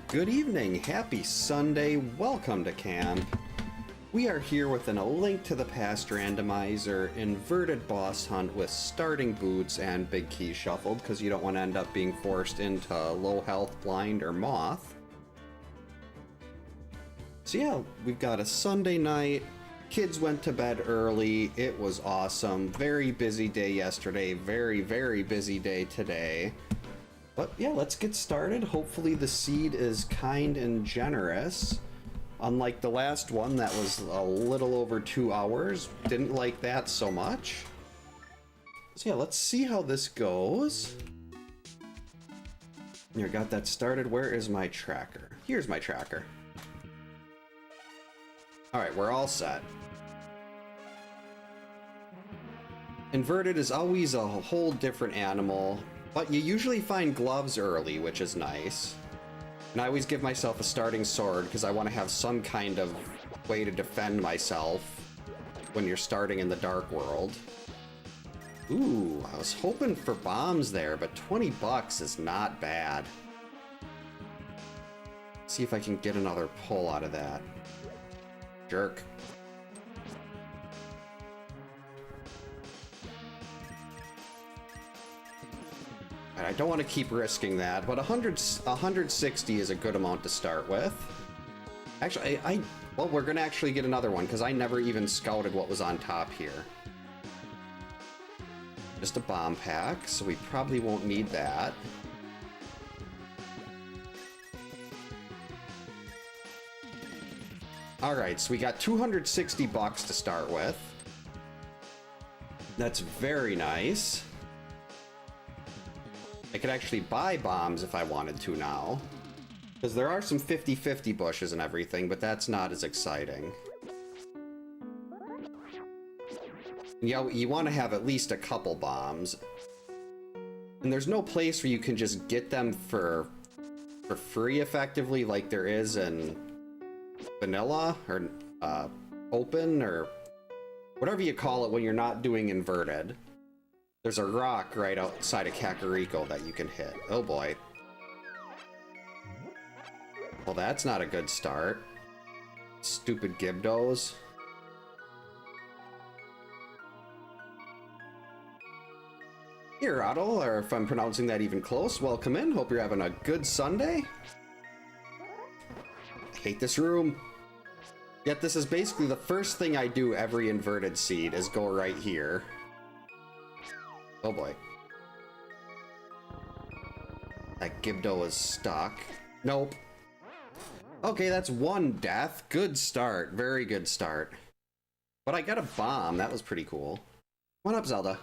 Good evening, happy Sunday, welcome to camp. We are here with A Link to the Past Randomizer, inverted boss hunt with starting boots and big key shuffled, because you don't want to end up being forced into low health, blind, or moth. So yeah, we've got a Sunday night, kids went to bed early, it was awesome, very busy day yesterday, very busy day today. But yeah, let's get started. Hopefully the seed is kind and generous. Unlike the last one that was a little over 2 hours. Didn't like that so much. So yeah, let's see how this goes. Here, got that started. Where is my tracker? Here's my tracker. Alright, we're all set. Inverted is always a whole different animal. But you usually find gloves early, which is nice. And I always give myself a starting sword because I want to have some kind of way to defend myself when you're starting in the dark world. Ooh, I was hoping for bombs there, but 20 bucks is not bad. See if I can get another pull out of that. Jerk. I don't want to keep risking that, but 160 is a good amount to start with. Actually, well, we're gonna actually get another one because I never even scouted what was on top here. Just a bomb pack, so we probably won't need that. Alright, so we got 260 bucks to start with. That's very nice. I could actually buy bombs if I wanted to now. Because there are some 50-50 bushes and everything, but that's not as exciting. Yeah, you want to have at least a couple bombs. And there's no place where you can just get them for free, effectively, like there is in vanilla, or open, or whatever you call it when you're not doing inverted. There's a rock right outside of Kakariko that you can hit. Oh boy. Well, that's not a good start. Stupid Gibdos. Here, Otto, or if I'm pronouncing that even close, welcome in. Hope you're having a good Sunday. I hate this room. Yet this is basically the first thing I do every inverted seed is go right here. Oh boy. That Gibdo is stuck. Nope. Okay, that's one death. Good start. Very good start. But I got a bomb. That was pretty cool. Come on up, Zelda.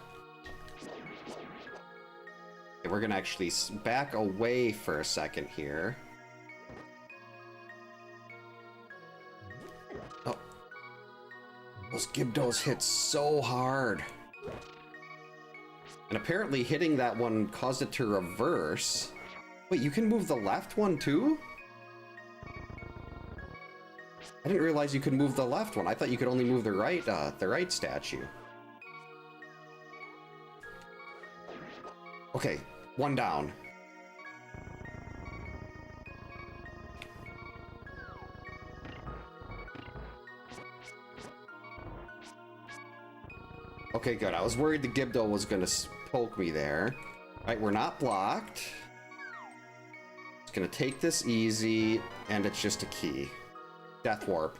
Okay, we're gonna actually back away for a second here. Oh. Those Gibdos hit so hard. And apparently hitting that one caused it to reverse. Wait, you can move the left one too? I didn't realize you could move the left one. I thought you could only move the right statue. Okay, one down. Okay, good. I was worried the Gibdo was gonna poke me there. Right, we're not blocked. Just gonna take this easy, and it's just a key. Death Warp.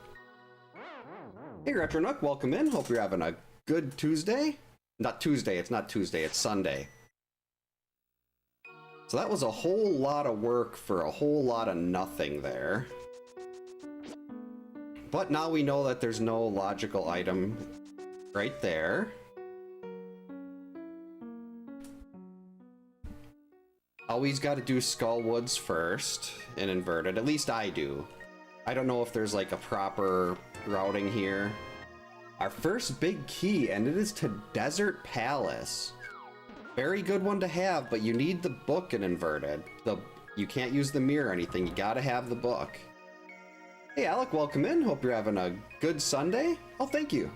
Hey, Retronook, welcome in. Hope you're having a good Tuesday. Not Tuesday, it's not Tuesday, it's Sunday. So that was a whole lot of work for a whole lot of nothing there. But now we know that there's no logical item right there. Always got to do Skullwoods first in inverted. At least I do. I don't know if there's like a proper routing here. Our first big key, and it is to Desert Palace. Very good one to have, but you need the book in inverted. You can't use the mirror or anything. You got to have the book. Hey, Alec, welcome in. Hope you're having a good Sunday. Oh, thank you.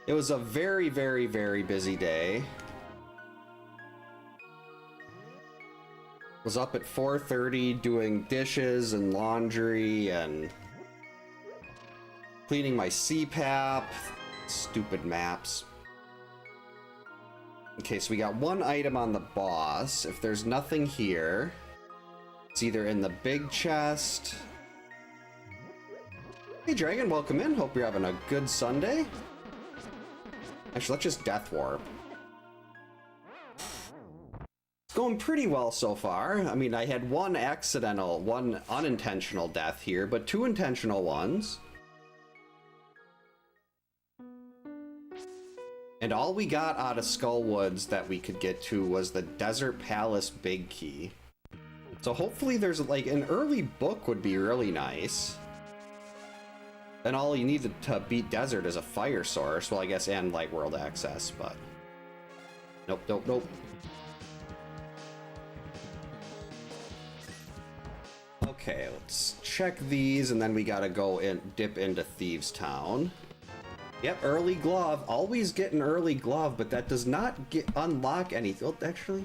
It was a very busy day. Was up at 4:30 doing dishes and laundry and cleaning my CPAP. Stupid maps. Okay, so we got one item on the boss. If there's nothing here, it's either in the big chest. Hey Dragon, welcome in. Hope you're having a good Sunday. Actually, let's just death warp. It's going pretty well so far. I mean, I had one unintentional death here, but 2 intentional ones. And all we got out of Skullwoods that we could get to was the Desert Palace Big Key. So hopefully there's like an early book would be really nice. Then all you need to beat Desert is a fire source. Well, I guess, and Light World access, but... Nope, nope, nope. Okay, let's check these, and then we gotta go and dip into Thieves Town. Yep, early glove. Always get an early glove, but that does not unlock anything. Oh, actually,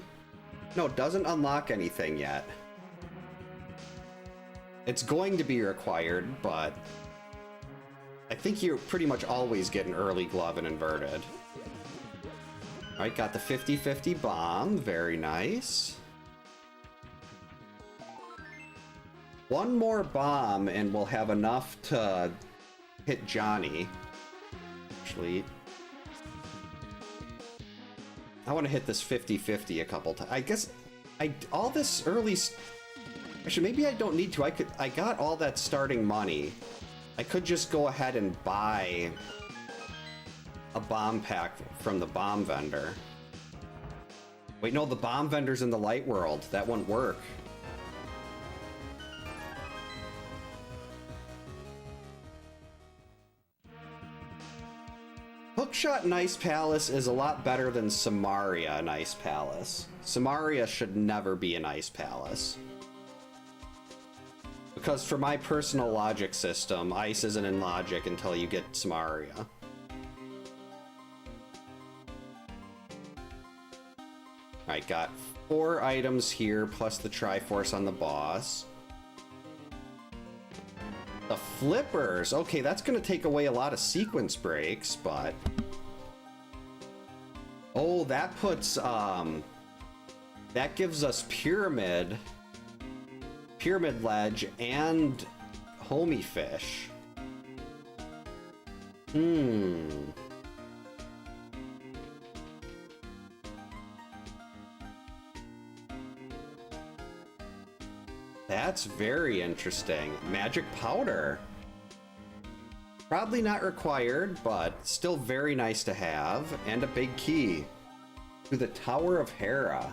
no, it doesn't unlock anything yet. It's going to be required, but I think you pretty much always get an early glove in Inverted. Alright, got the 50-50 bomb. Very nice. One more bomb and we'll have enough to hit Johnny. Actually, I want to hit this 50-50 a couple times. I guess all this early... Actually, maybe I don't need to. I got all that starting money. I could just go ahead and buy a bomb pack from the bomb vendor. Wait, no, the bomb vendor's in the light world. That won't work. Hookshot Nice Palace is a lot better than Samaria Nice Palace. Samaria should never be an ice palace. Because for my personal logic system, ice isn't in logic until you get Samaria. Alright, got 4 items here, plus the Triforce on the boss. The flippers! Okay, that's gonna take away a lot of sequence breaks, but... Oh, that puts, that gives us Pyramid Ledge, and Homie Fish. That's very interesting. Magic Powder. Probably not required, but still very nice to have. And a big key to the Tower of Hera.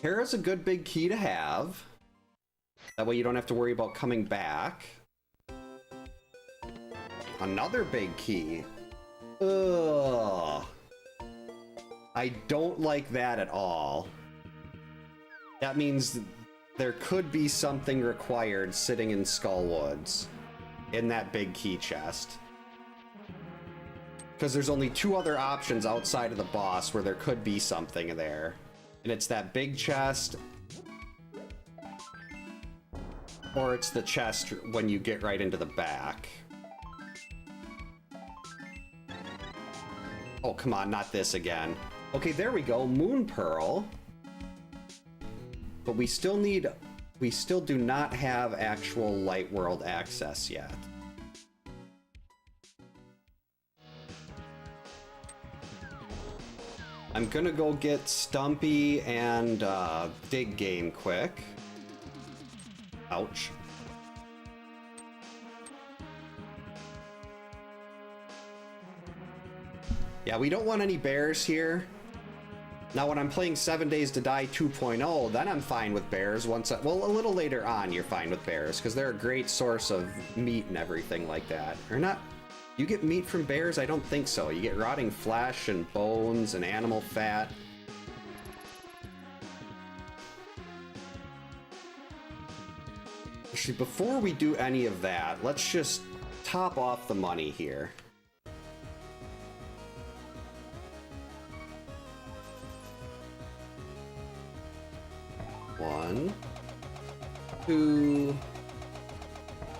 Hera's a good big key to have. That way you don't have to worry about coming back. Another big key. Ugh. I don't like that at all. That means there could be something required sitting in Skullwoods in that big key chest. Because there's only 2 other options outside of the boss where there could be something there. And it's that big chest, or it's the chest when you get right into the back. Oh, come on, not this again. Okay, there we go, Moon Pearl. But we still do not have actual Light World access yet. I'm gonna go get Stumpy and Dig Game quick. Ouch. Yeah, we don't want any bears here. Now, when I'm playing 7 Days to Die 2.0, then I'm fine with bears. Well, a little later on, you're fine with bears, because they're a great source of meat and everything like that. Or not... You get meat from bears? I don't think so. You get rotting flesh and bones and animal fat. Actually, before we do any of that, let's just top off the money here. 1, 2,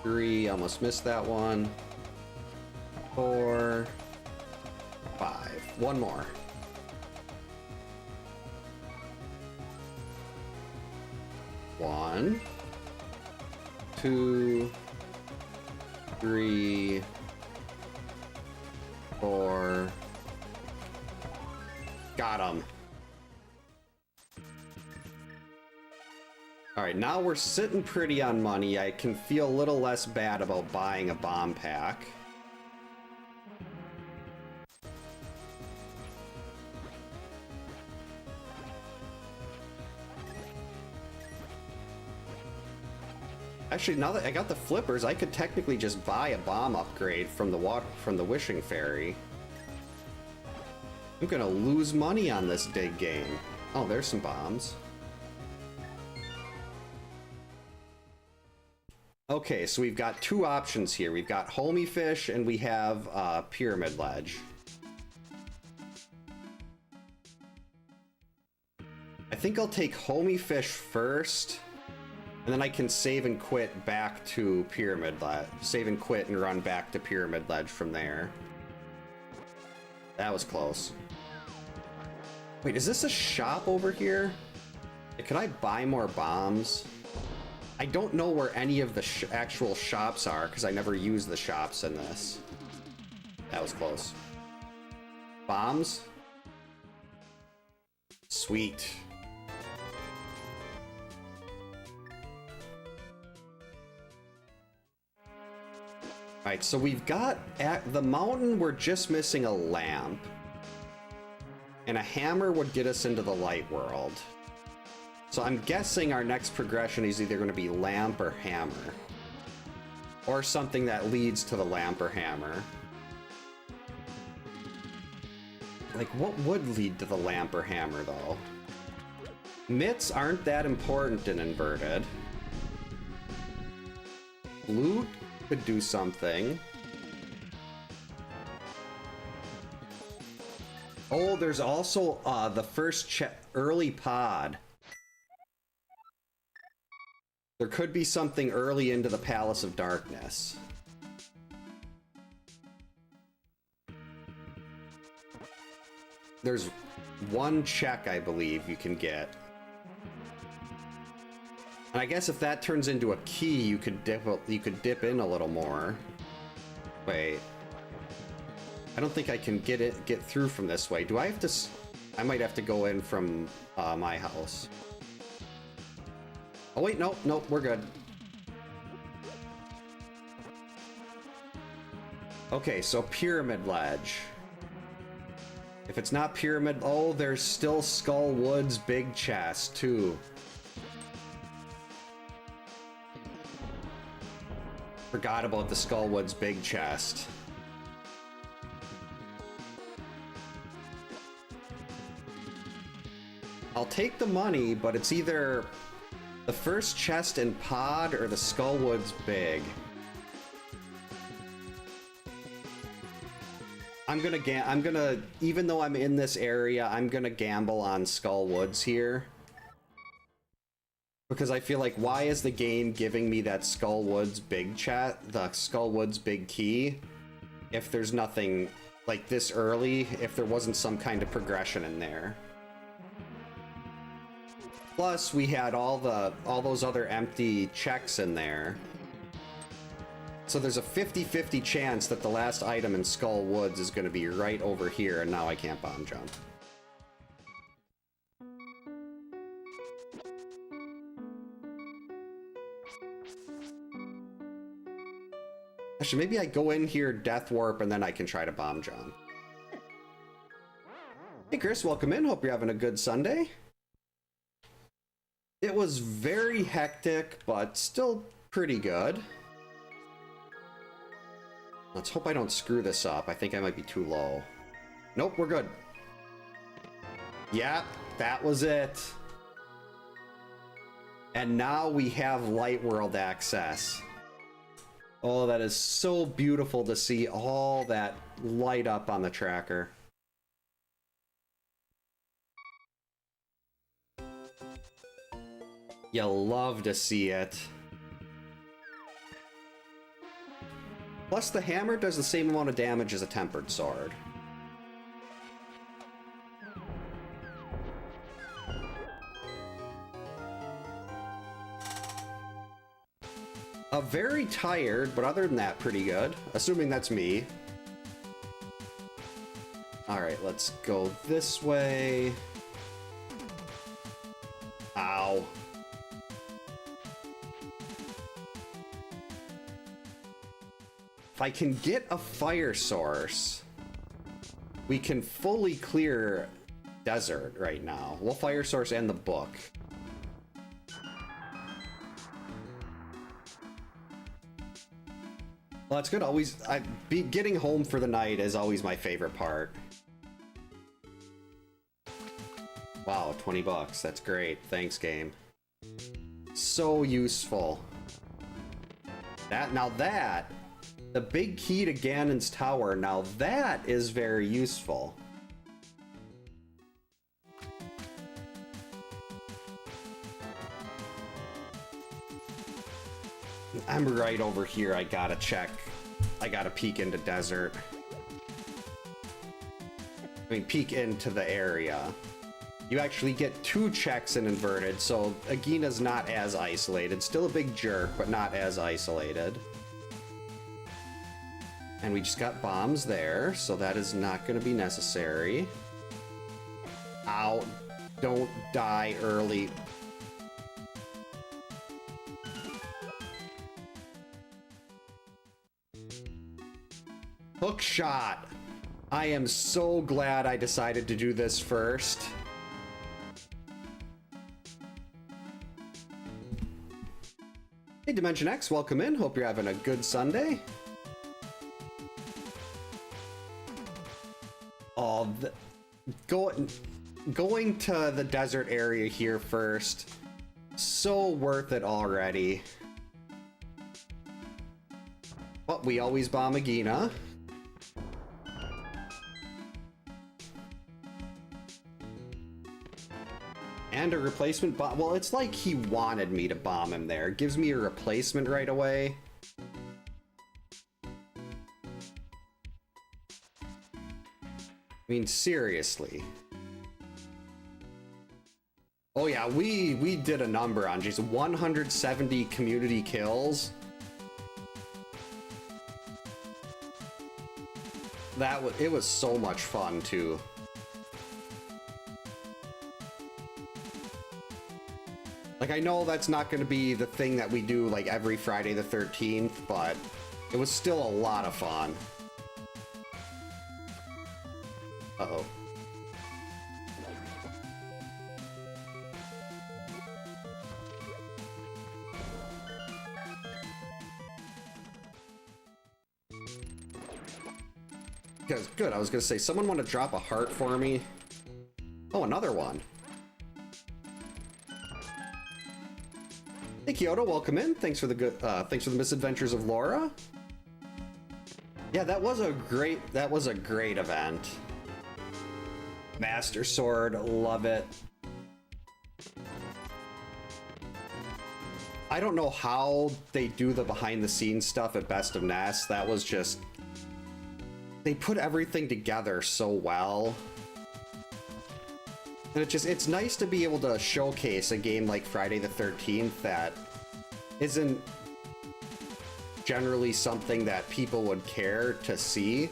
3, almost missed that one. 4, 5. One more. One, 2, 3, 4. Got him. All right, now we're sitting pretty on money. I can feel a little less bad about buying a bomb pack. Actually, now that I got the flippers, I could technically just buy a bomb upgrade from the Wishing Fairy. I'm gonna lose money on this dig game. Oh, there's some bombs. Okay, so we've got two options here. We've got Homie Fish and we have Pyramid Ledge. I think I'll take Homie Fish first, and then I can save and quit back to Pyramid Ledge. Save and quit and run back to Pyramid Ledge from there. That was close. Wait, is this a shop over here? Can I buy more bombs? I don't know where any of the actual shops are because I never use the shops in this. That was close. Bombs? Sweet. Alright, so we've got at the mountain, we're just missing a lamp. And a hammer would get us into the light world. So I'm guessing our next progression is either going to be lamp or hammer. Or something that leads to the lamp or hammer. Like, what would lead to the lamp or hammer, though? Mitts aren't that important in Inverted. Loot could do something. Oh, there's also the first early pod. There could be something early into the Palace of Darkness. There's one check, I believe, you can get. And I guess if that turns into a key, you could dip in a little more. Wait. I don't think I can get through from this way. Do I have to... I might have to go in from my house. Oh wait, nope, we're good. Okay, so Pyramid Ledge. If it's not Pyramid... Oh, there's still Skull Woods big chest, too. Forgot about the Skull Woods big chest. I'll take the money, but it's either the first chest and pod or the Skull Woods big. I'm gonna, even though I'm in this area, I'm gonna gamble on Skull Woods here. Because I feel like, why is the game giving me that Skull Woods big the Skull Woods big key, if there's nothing like this early, if there wasn't some kind of progression in there? Plus, we had all those other empty checks in there. So there's a 50-50 chance that the last item in Skull Woods is going to be right over here, and now I can't bomb jump. Actually, maybe I go in here, Death Warp, and then I can try to bomb jump. Hey Chris, welcome in. Hope you're having a good Sunday. It was very hectic, but still pretty good. Let's hope I don't screw this up. I think I might be too low. Nope, we're good. Yep, that was it. And now we have Light World access. Oh, that is so beautiful to see all that light up on the tracker. You'll love to see it. Plus, the hammer does the same amount of damage as a tempered sword. Very tired, but other than that, pretty good. Assuming that's me. Alright, let's go this way. Ow. If I can get a fire source, we can fully clear desert right now. Well, fire source and the book. Well, that's good. Always, getting home for the night is always my favorite part. Wow, 20 bucks. That's great. Thanks, game. So useful. The big key to Ganon's tower, now that is very useful. I'm right over here. I gotta check. I gotta peek into desert. I mean, peek into the area. You actually get 2 checks in inverted, so Agina's not as isolated. Still a big jerk, but not as isolated. And we just got bombs there, so that is not going to be necessary. Ow. Don't die early. Hook shot. I am so glad I decided to do this first. Hey, Dimension X, welcome in. Hope you're having a good Sunday. Oh, going to the desert area here first. So worth it already. But we always bomb Agina. And a replacement bomb. Well, it's like he wanted me to bomb him there. It gives me a replacement right away. I mean, seriously. Oh yeah, we did a number on just 170 community kills. It was so much fun too. Like, I know that's not going to be the thing that we do like every Friday the 13th, but it was still a lot of fun. Uh-oh. Good, I was gonna say, someone want to drop a heart for me? Oh, another one. Hey Kyoto, welcome in. Thanks for the misadventures of Laura. Yeah, that was a great event. Master Sword, love it. I don't know how they do the behind the scenes stuff at Best of Ness. That was just, they put everything together so well. And it's nice to be able to showcase a game like Friday the 13th that isn't generally something that people would care to see.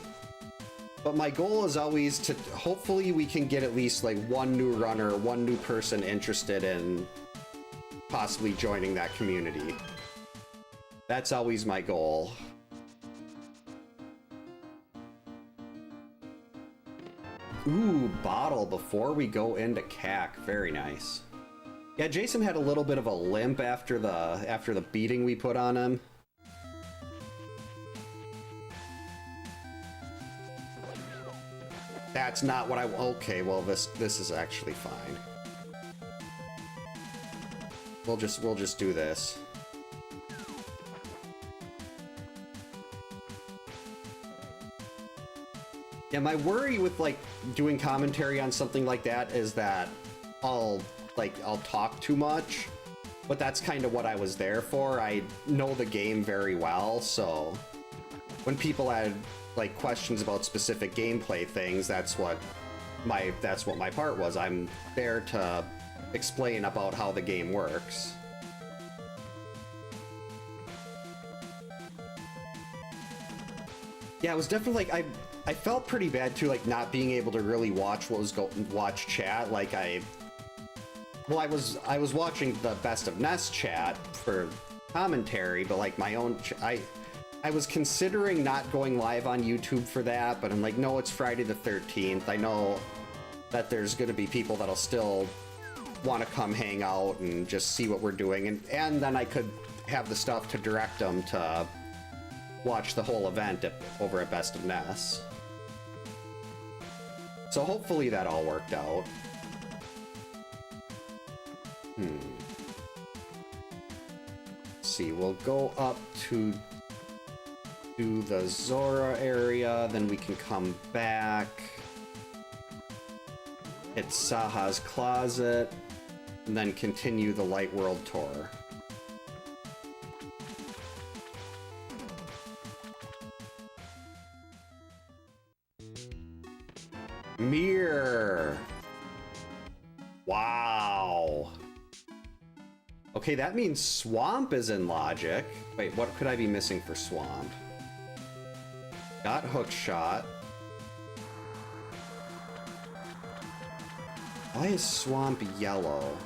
But my goal is always to, hopefully we can get at least like one new runner, one new person interested in possibly joining that community. That's always my goal. Ooh, bottle before we go into CAC. Very nice. Yeah, Jason had a little bit of a limp after the beating we put on him. That's not what I... Okay, well, this is actually fine. We'll just do this. Yeah, my worry with like doing commentary on something like that is that I'll talk too much. But that's kind of what I was there for. I know the game very well, so when people had like questions about specific gameplay things, that's what my part was. I'm there to explain about how the game works. Yeah, it was definitely like I felt pretty bad too, like not being able to really watch what was watch chat. Like I was watching the Best of Nest chat for commentary, but like my own I was considering not going live on YouTube for that, but I'm like, no, it's Friday the 13th. I know that there's going to be people that'll still want to come hang out and just see what we're doing, and then I could have the stuff to direct them to watch the whole event over at Best of Ness. So hopefully that all worked out. Let's see, we'll go up to the Zora area, then we can come back. Hit Saha's Closet, and then continue the Light World tour. Mirror. Wow. Okay, that means Swamp is in Logic. Wait, what could I be missing for Swamp? Got Hook Shot. Why is Swamp yellow?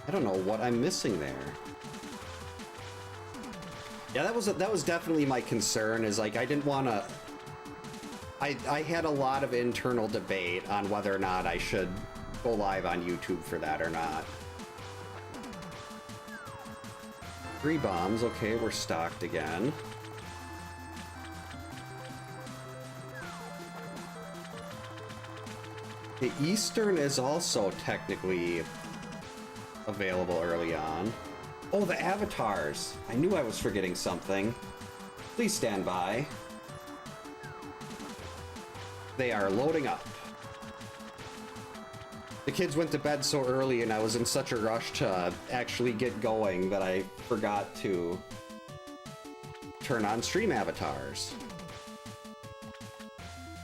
I don't know what I'm missing there. Yeah, that was definitely my concern, is like I didn't want to... I had a lot of internal debate on whether or not I should go live on YouTube for that or not. 3 bombs, okay, we're stocked again. The Eastern is also technically available early on. Oh, the avatars! I knew I was forgetting something. Please stand by. They are loading up. The kids went to bed so early and I was in such a rush to actually get going that I forgot to turn on stream avatars.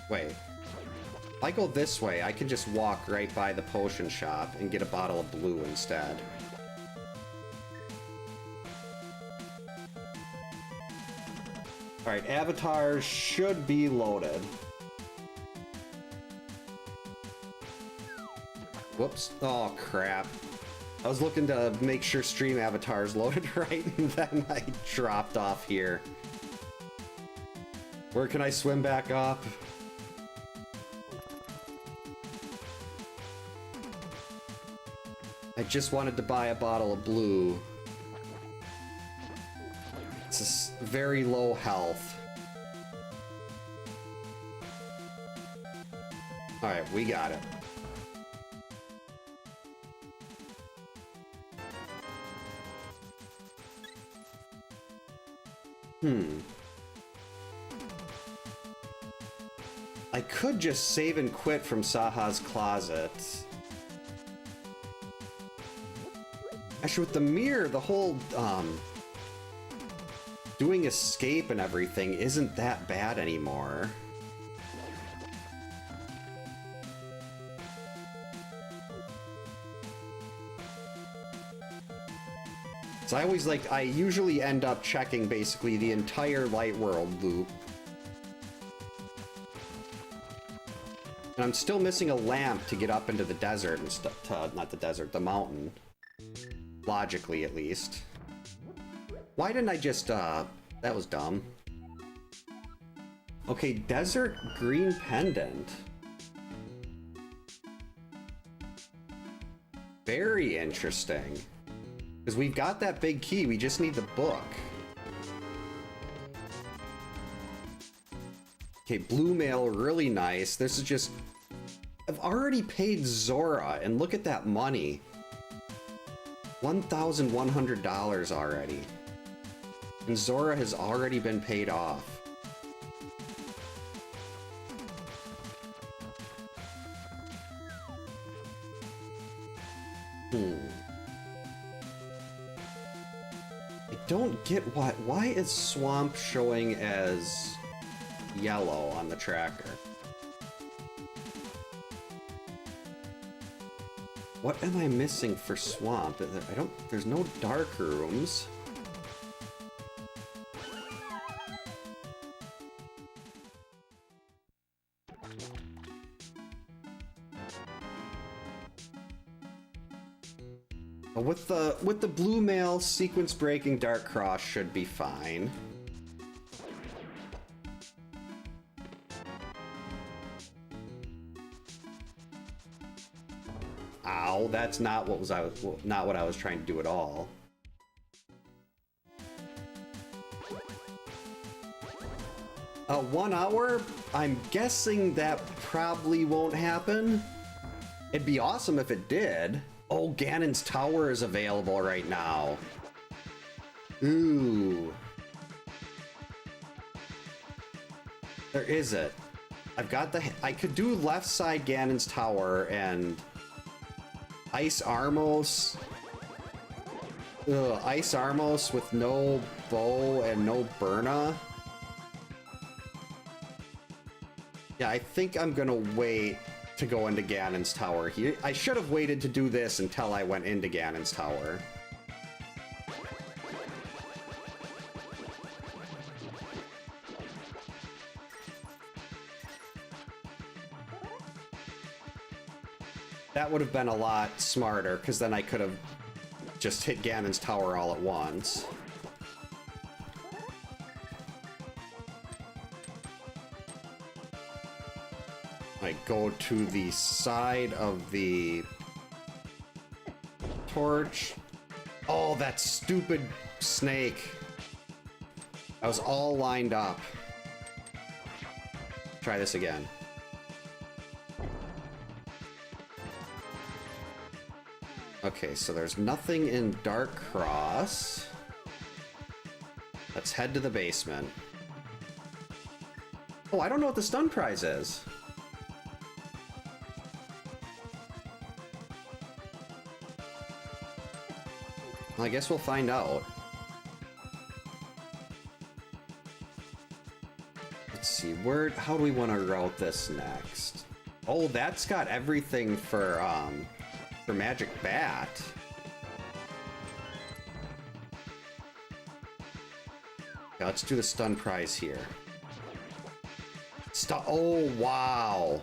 Wait. If I go this way, I can just walk right by the potion shop and get a bottle of blue instead. Alright, avatars should be loaded. Whoops. Oh, crap. I was looking to make sure stream avatars loaded right, and then I dropped off here. Where can I swim back up? I just wanted to buy a bottle of blue. It's very low health. Alright, we got it. I could just save and quit from Saha's Closet. Actually, with the mirror, the whole, doing escape and everything isn't that bad anymore. So I usually end up checking basically the entire Light World loop. And I'm still missing a lamp to get up into the desert and stuff, not the desert, the mountain. Logically, at least. Why didn't I just, that was dumb. Okay, desert green pendant. Very interesting. Because we've got that big key, we just need the book. Okay, blue mail, really nice. This is just... I've already paid Zora, and look at that money. $1,100 already. And Zora has already been paid off. I don't get why is Swamp showing as yellow on the tracker? What am I missing for Swamp? There's no dark rooms. With the blue mail, sequence breaking Dark Cross should be fine. Ow, that's not what I was trying to do at all. 1 hour? I'm guessing that probably won't happen. It'd be awesome if it did. Oh, Ganon's Tower is available right now. Ooh. There is it. I've got I could do left side Ganon's Tower and Ice Armos. Ice Armos with no bow and no Burna. Yeah, I think I'm gonna wait to go into Ganon's Tower here. I should have waited to do this until I went into Ganon's Tower. That would have been a lot smarter, because then I could have just hit Ganon's Tower all at once. I go to the side of the torch. Oh, that stupid snake. I was all lined up. Try this again. Okay, so there's nothing in Dark Cross. Let's head to the basement. Oh, I don't know what the stun prize is. Well, I guess we'll find out. Let's see, how do we want to route this next? Oh, that's got everything for Magic Bat. Okay, let's do the stun prize here. Oh, wow.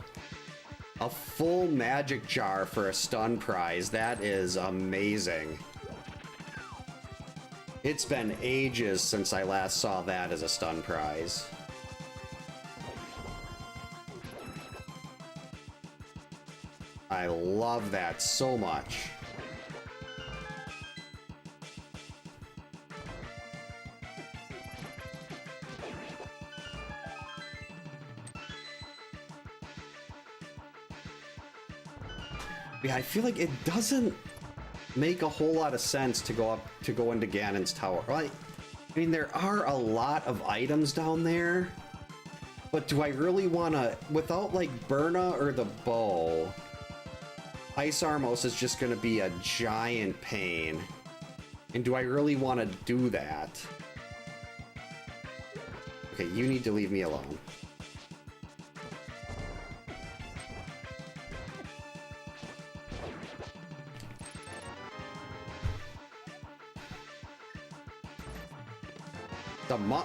A full magic jar for a stun prize. That is amazing. It's been ages since I last saw that as a stun prize. I love that so much. Yeah, I feel like it doesn't make a whole lot of sense to go into Ganon's Tower. I mean, there are a lot of items down there, but do I really want to, without like Burna or the bow, Ice Armos is just going to be a giant pain. And do I really want to do that? Okay, you need to leave me alone.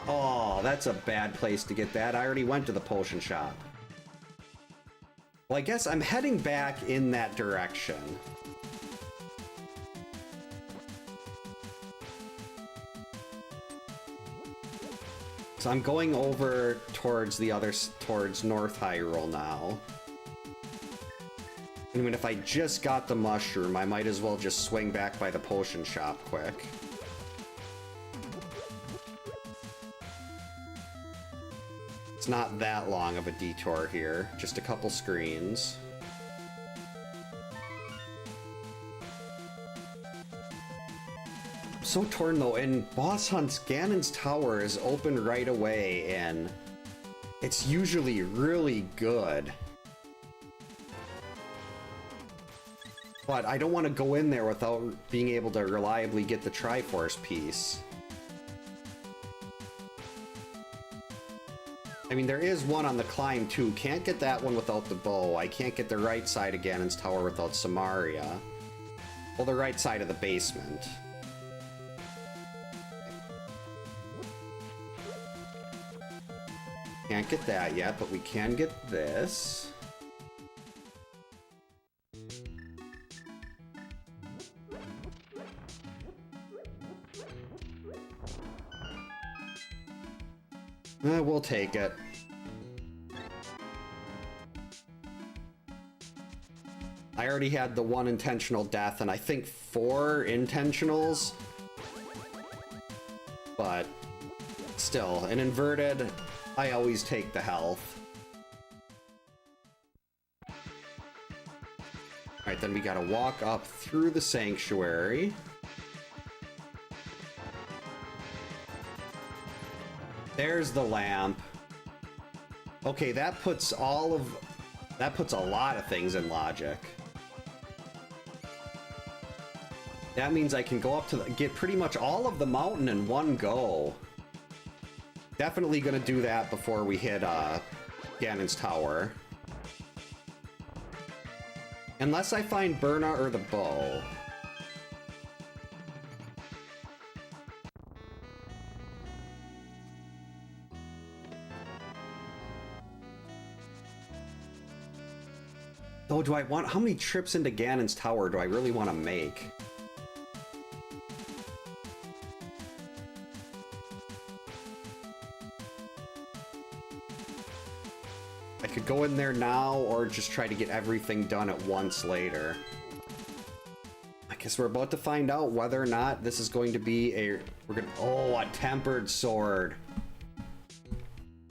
Oh, that's a bad place to get that. I already went to the potion shop. Well, I guess I'm heading back in that direction. So I'm going over towards towards North Hyrule now. I mean, if I just got the mushroom, I might as well just swing back by the potion shop quick. It's not that long of a detour here, just a couple screens. I'm so torn though, in Bosshunt's Ganon's Tower is open right away, and it's usually really good. But I don't want to go in there without being able to reliably get the Triforce piece. I mean, there is one on the climb, too. Can't get that one without the bow. I can't get the right side of Ganon's Tower without Samaria. Well, the right side of the basement. Can't get that yet, but we can get this. We'll take it. I already had the one intentional death and I think 4 intentionals. But still, an inverted, I always take the health. Alright, then we gotta walk up through the sanctuary. There's the lamp. Okay, that puts a lot of things in logic. That means I can go up to get pretty much all of the mountain in one go. Definitely gonna do that before we hit Ganon's Tower. Unless I find Burna or the bow. Oh, do I want... How many trips into Ganon's Tower do I really want to make? I could go in there now, or just try to get everything done at once later. I guess we're about to find out whether or not this is going to be a... Oh, a tempered sword.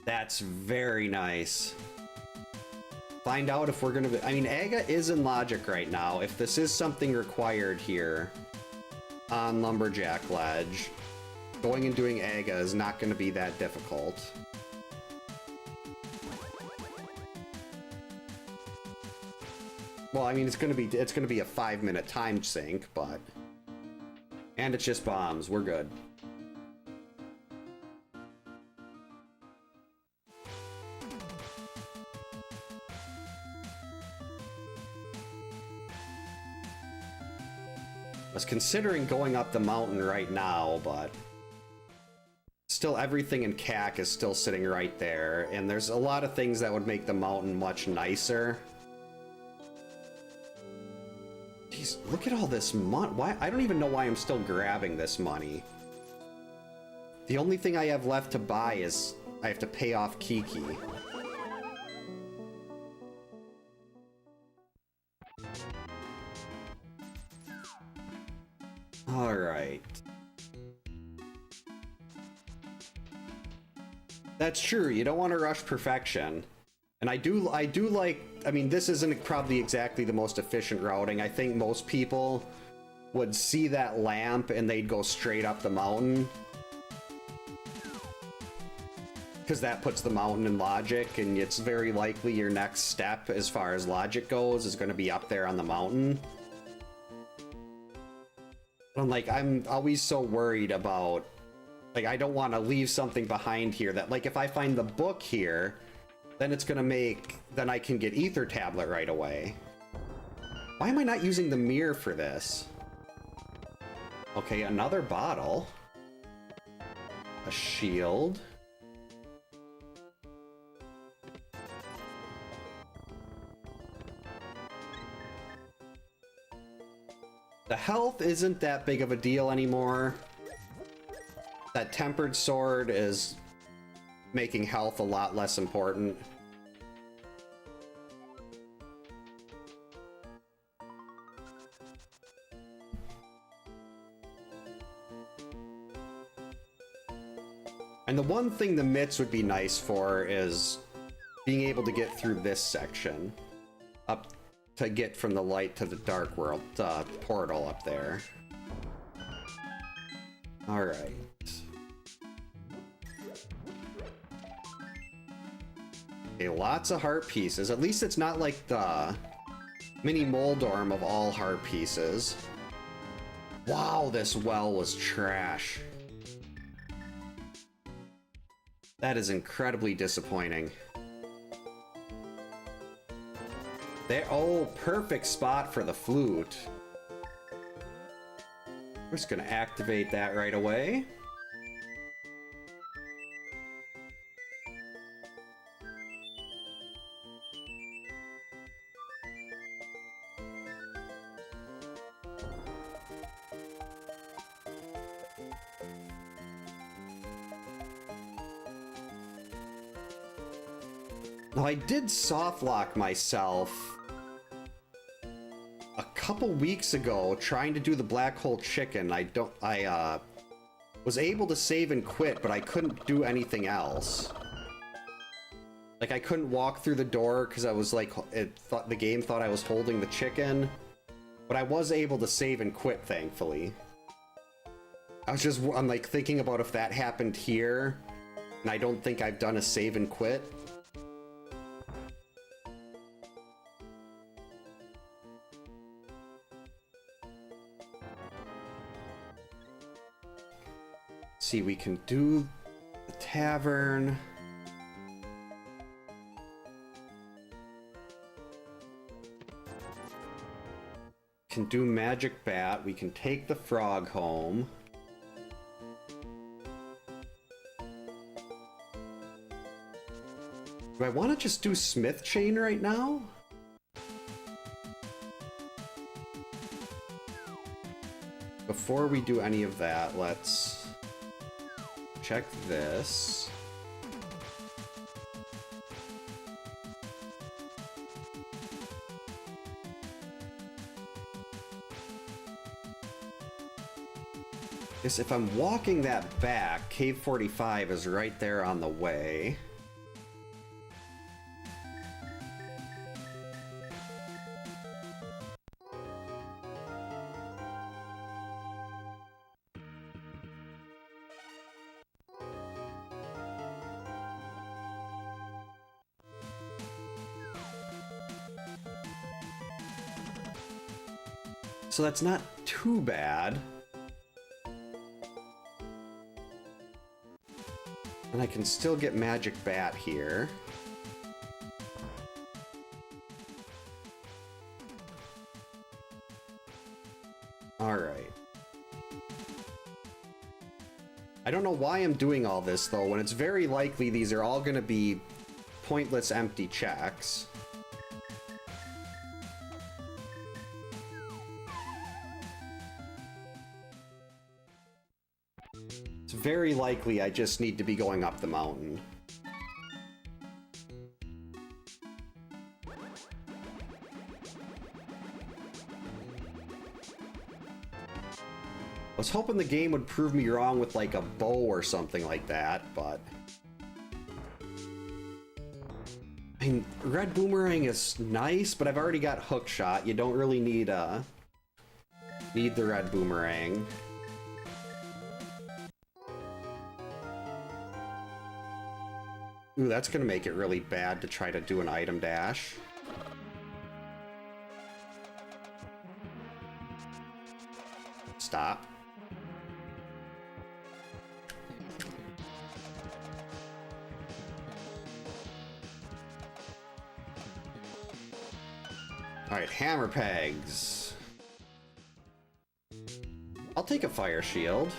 That's very nice. Find out if we're gonna be... I mean, Aga is in logic right now. If this is something required here on Lumberjack Ledge, going and doing Aga is not gonna be that difficult. Well, I mean, it's gonna be a 5-minute time sink, but... And it's just bombs. We're good. I was considering going up the mountain right now, but still everything in CAC is still sitting right there, and there's a lot of things that would make the mountain much nicer. Jeez, look at all this money. Why? I don't even know why I'm still grabbing this money. The only thing I have left to buy is I have to pay off Kiki. All right. That's true. You don't want to rush perfection. And I do like, I mean, this isn't probably exactly the most efficient routing. I think most people would see that lamp and they'd go straight up the mountain. Because that puts the mountain in logic, and it's very likely your next step as far as logic goes is going to be up there on the mountain. I'm like, I'm always so worried about, like, I don't want to leave something behind here that, like, if I find the book here, then it's gonna make, then I can get Ether Tablet right away. Why am I not using the mirror for this? Okay, another bottle. A shield. The health isn't that big of a deal anymore. That tempered sword is making health a lot less important. And the one thing the mitts would be nice for is being able to get through this section. Up to get from the light to the dark world portal up there. Alright. Okay, lots of heart pieces. At least it's not like the Mini Moldorm of all heart pieces. Wow, this well was trash. That is incredibly disappointing. There, oh, perfect spot for the flute. We're just gonna activate that right away. Now, I did soft lock myself a couple weeks ago trying to do the black hole chicken. I was able to save and quit, but I couldn't do anything else. Like, I couldn't walk through the door because I was like, the game thought I was holding the chicken, but I was able to save and quit, thankfully. I'm like thinking about if that happened here, and I don't think I've done a save and quit. See, we can do the tavern. Can do magic bat. We can take the frog home. Do I want to just do smith chain right now? Before we do any of that, let's check this. Guess if I'm walking that back, Cave 45 is right there on the way. So that's not too bad. And I can still get magic bat here. All right. I don't know why I'm doing all this though, when it's very likely these are all going to be pointless empty checks. Very likely I just need to be going up the mountain. I was hoping the game would prove me wrong with like a bow or something like that, but I mean, red boomerang is nice, but I've already got hook shot. You don't really need the red boomerang. Ooh, that's gonna make it really bad to try to do an item dash. Stop. Alright, hammer pegs. I'll take a fire shield.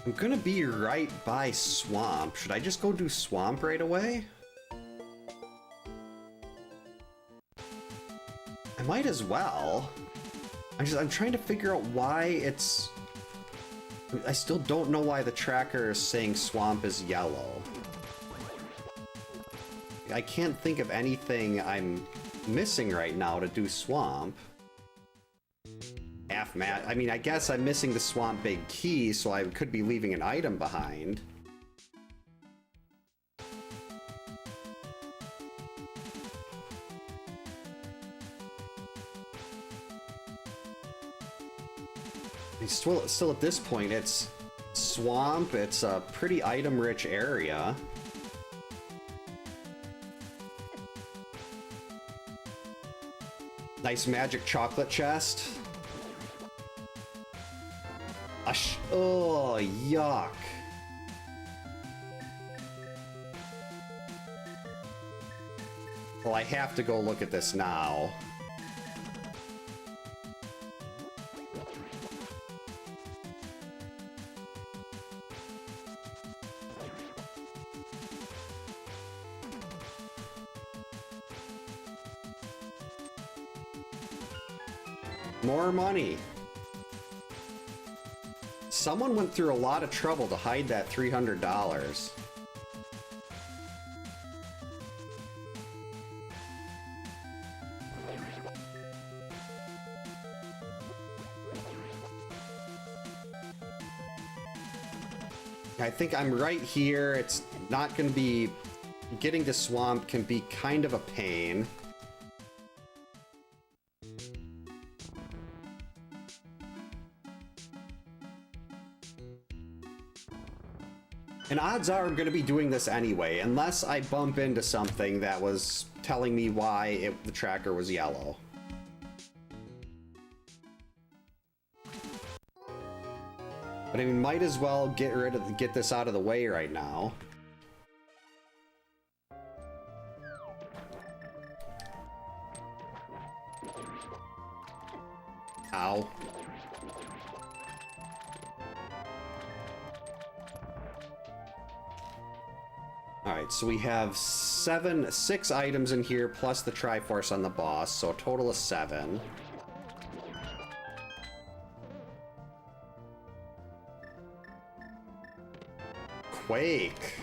I'm gonna be right by swamp. Should I just go do swamp right away? I might as well. I'm trying to figure out why it's... I still don't know why the tracker is saying swamp is yellow. I can't think of anything I'm missing right now to do swamp. I mean, I guess I'm missing the swamp big key, so I could be leaving an item behind. Still at this point, it's swamp, it's a pretty item-rich area. Nice magic chocolate chest. Oh, yuck. Well, I have to go look at this now. More money. Someone went through a lot of trouble to hide that $300. I think I'm right here. It's not going to be... Getting to swamp can be kind of a pain. And odds are I'm going to be doing this anyway, unless I bump into something that was telling me why the tracker was yellow. But I mean, might as well get this out of the way right now. Ow. Alright, so we have 6 items in here, plus the Triforce on the boss, so a total of 7. Quake.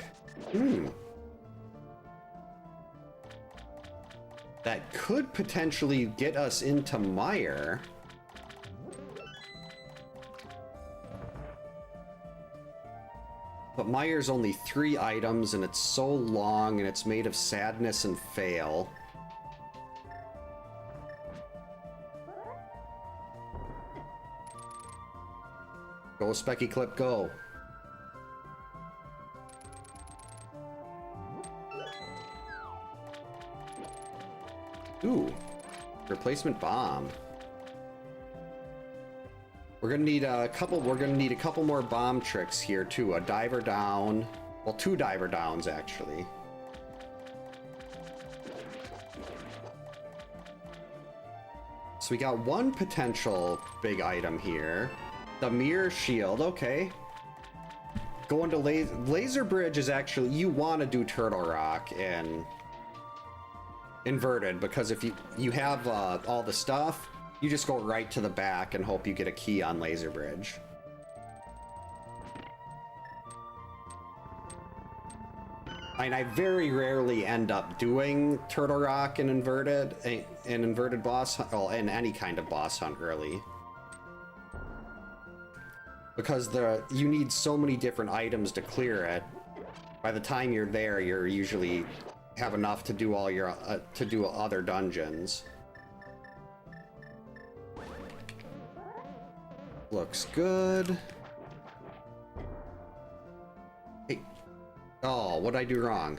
That could potentially get us into Mire. But Mire's only 3 items, and it's so long, and it's made of sadness and fail. Go, Specky Clip, go. Ooh, replacement bomb. We're gonna need a couple more bomb tricks here too. A diver down. Well, 2 diver downs actually. So we got 1 potential big item here. The mirror shield, okay. Going to laser bridge is actually, you want to do Turtle Rock and inverted, because if you have all the stuff, you just go right to the back and hope you get a key on Laser Bridge. I very rarely end up doing Turtle Rock and inverted boss hunt, well, in any kind of boss hunt really, because you need so many different items to clear it. By the time you're there, you're usually have enough to do all your other dungeons. Looks good. Hey. Oh, what'd I do wrong?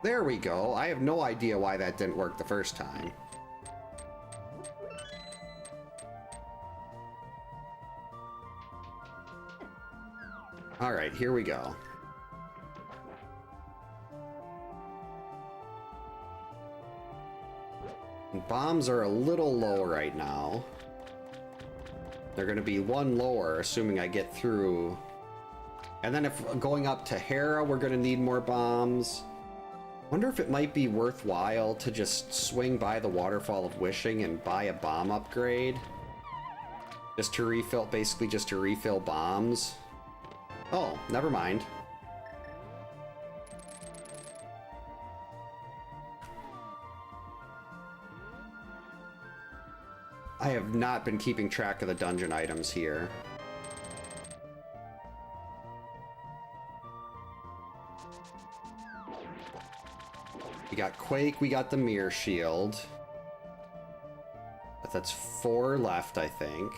There we go. I have no idea why that didn't work the first time. Alright, here we go. Bombs are a little low right now. They're going to be 1 lower, assuming I get through. And then if going up to Hera, we're going to need more bombs. Wonder if it might be worthwhile to just swing by the Waterfall of Wishing and buy a bomb upgrade. Just to refill, basically just to refill bombs. Oh, never mind. I have not been keeping track of the dungeon items here. We got Quake, we got the Mirror Shield. But that's 4 left, I think.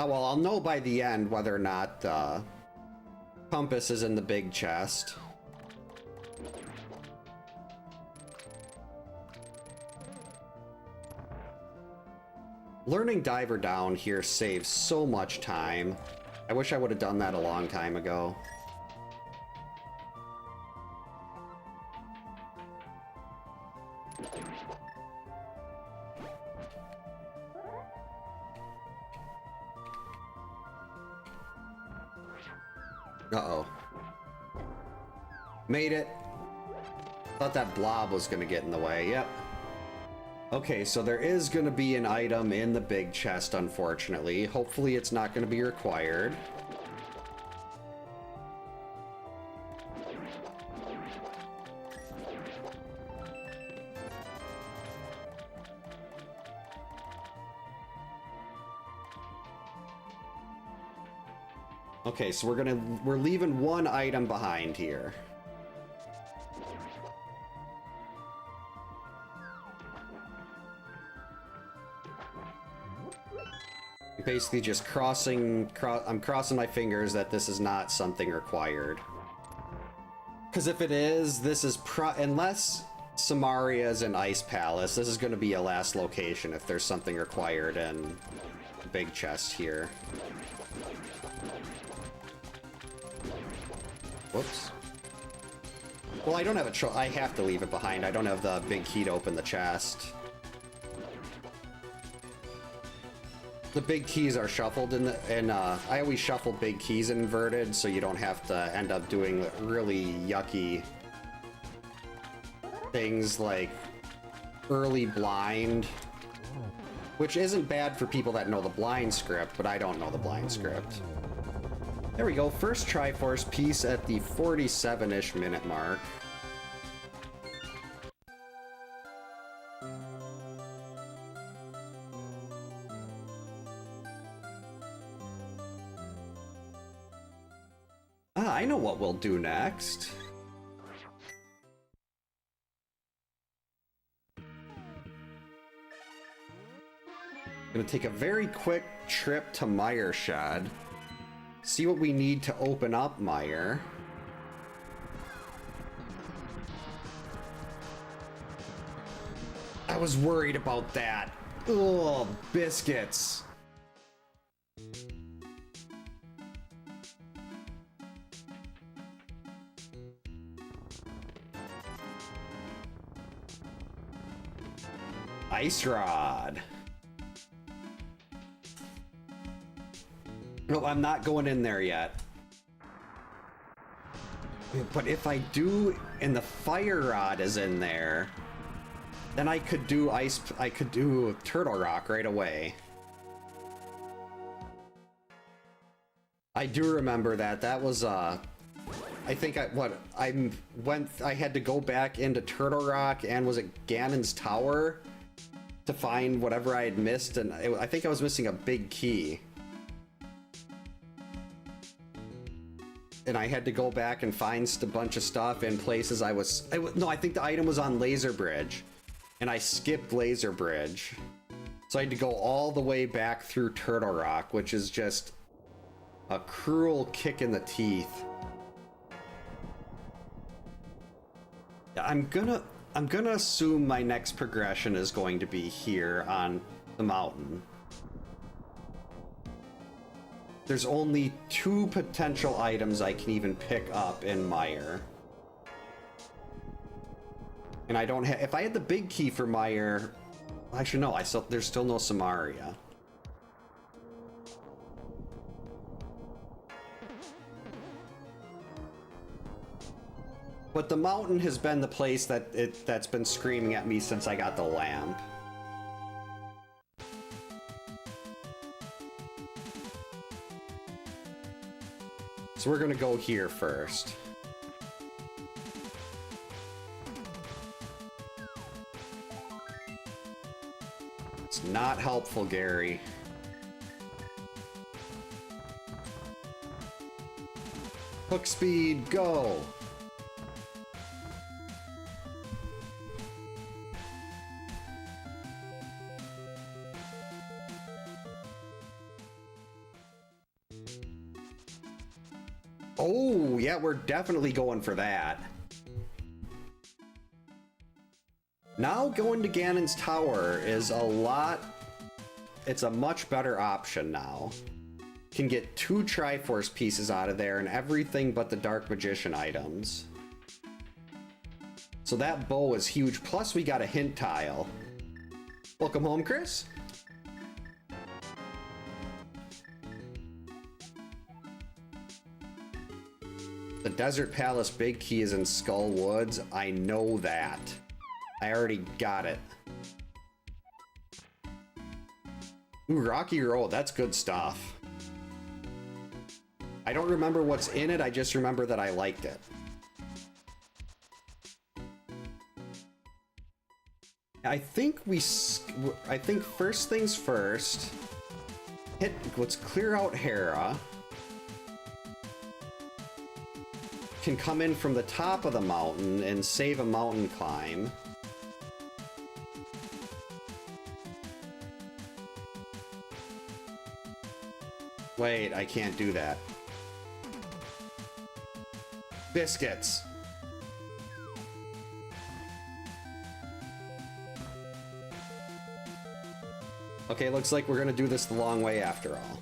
Oh, well, I'll know by the end whether or not Compass is in the big chest. Learning Diver Down here saves so much time. I wish I would have done that a long time ago. Uh-oh. Made it. Thought that blob was gonna get in the way. Yep. Okay, so there is gonna be an item in the big chest, unfortunately. Hopefully it's not gonna be required. Okay, so we're leaving one item behind here. Basically just I'm crossing my fingers that this is not something required. Because if it is, this is unless Samaria's an Ice Palace, this is going to be a last location if there's something required in the big chest here. Whoops. Well, I don't have a choice. I have to leave it behind. I don't have the big key to open the chest. The big keys are shuffled and I always shuffle big keys inverted so you don't have to end up doing really yucky things like early blind, which isn't bad for people that know the blind script, but I don't know the blind script. There we go, first Triforce piece at the 47-ish minute mark. I know what we'll do next. Gonna take a very quick trip to Mire Shed. See what we need to open up Mire. I was worried about that. Ugh, biscuits. Ice Rod. No, I'm not going in there yet. But if I do, and the Fire Rod is in there, then I could do Turtle Rock right away. I do remember that. That was I think I had to go back into Turtle Rock, and was it Ganon's Tower to find whatever I had missed, and I think I was missing a big key. And I had to go back and find a bunch of stuff in places I think the item was on Laser Bridge, and I skipped Laser Bridge. So I had to go all the way back through Turtle Rock, which is just a cruel kick in the teeth. I'm gonna assume my next progression is going to be here on the mountain. There's only 2 potential items I can even pick up in Mire. And I don't have... If I had the big key for Mire... Actually, no, there's still no Samaria. But the mountain has been the place that's been screaming at me since I got the lamp. So we're gonna go here first. It's not helpful, Gary. Hook speed, go! Oh, yeah, we're definitely going for that. Now going to Ganon's Tower is it's a much better option now. Can get 2 Triforce pieces out of there and everything but the Dark Magician items. So that bow is huge, plus we got a hint tile. Welcome home, Chris. The Desert Palace Big Key is in Skull Woods. I know that. I already got it. Ooh, Rocky Road, that's good stuff. I don't remember what's in it, I just remember that I liked it. I think first things first, let's clear out Hera. Can come in from the top of the mountain and save a mountain climb. Wait, I can't do that. Biscuits. Okay, looks like we're gonna do this the long way after all.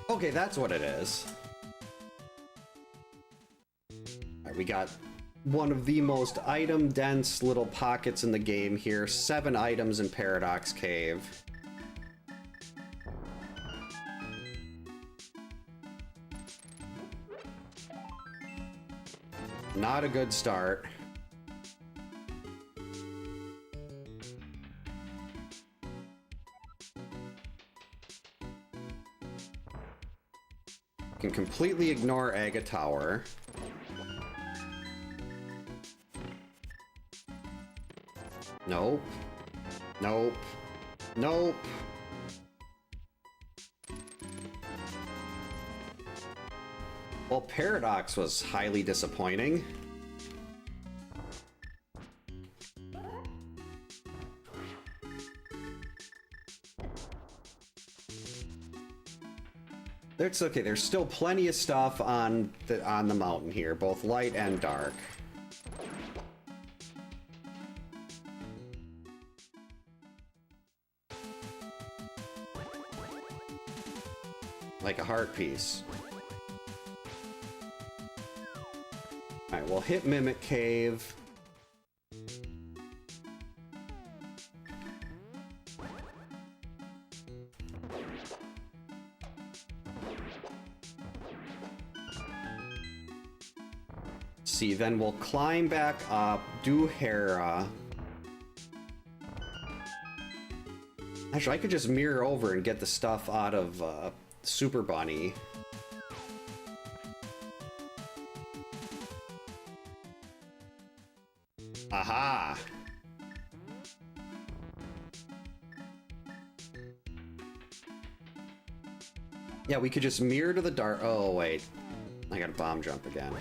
Okay, that's what it is. Alright, we got one of the most item-dense little pockets in the game here. 7 items in Paradox Cave. Not a good start. Can completely ignore Aga Tower. Nope. Nope. Nope. Well, Paradox was highly disappointing. It's okay, there's still plenty of stuff on the mountain here, both light and dark. Like a heart piece. Alright, we'll hit Mimic Cave. See, then we'll climb back up, do Hera. Actually, I could just mirror over and get the stuff out of Super Bunny. Aha! Yeah, we could just mirror to the dark. Oh, wait. I gotta bomb jump again.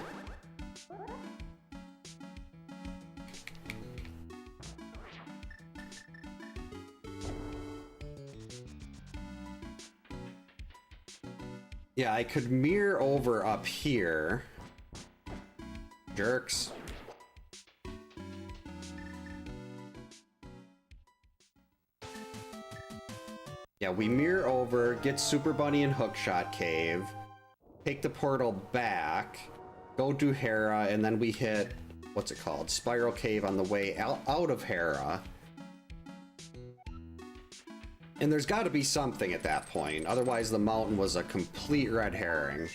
Yeah, I could mirror over up here. Jerks. Yeah, we mirror over, get Super Bunny and Hookshot Cave, take the portal back, go do Hera, and then we hit, what's it called? Spiral Cave on the way out of Hera. And there's got to be something at that point, otherwise the mountain was a complete red herring.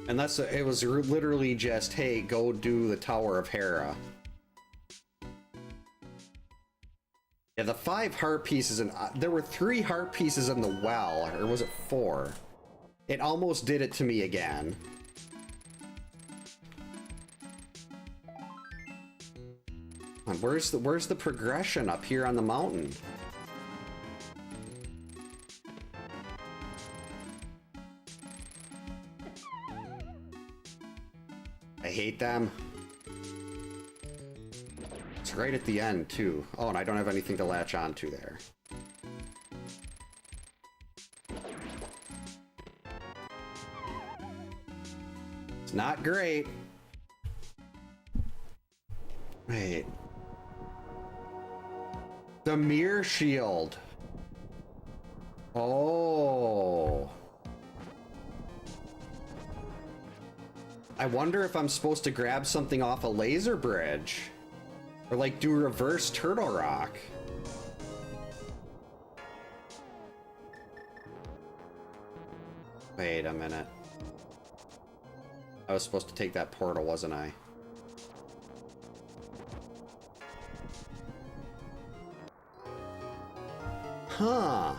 Unless it was literally just, hey, go do the Tower of Hera. Yeah, the 5 heart pieces, and there were 3 heart pieces in the well, or was it 4? It almost did it to me again. Where's the progression up here on the mountain? I hate them. It's right at the end too. Oh, and I don't have anything to latch onto there. It's not great. Wait. The mirror shield. Oh. I wonder if I'm supposed to grab something off a laser bridge. Or like do reverse turtle rock. Wait a minute. I was supposed to take that portal, wasn't I? Huh.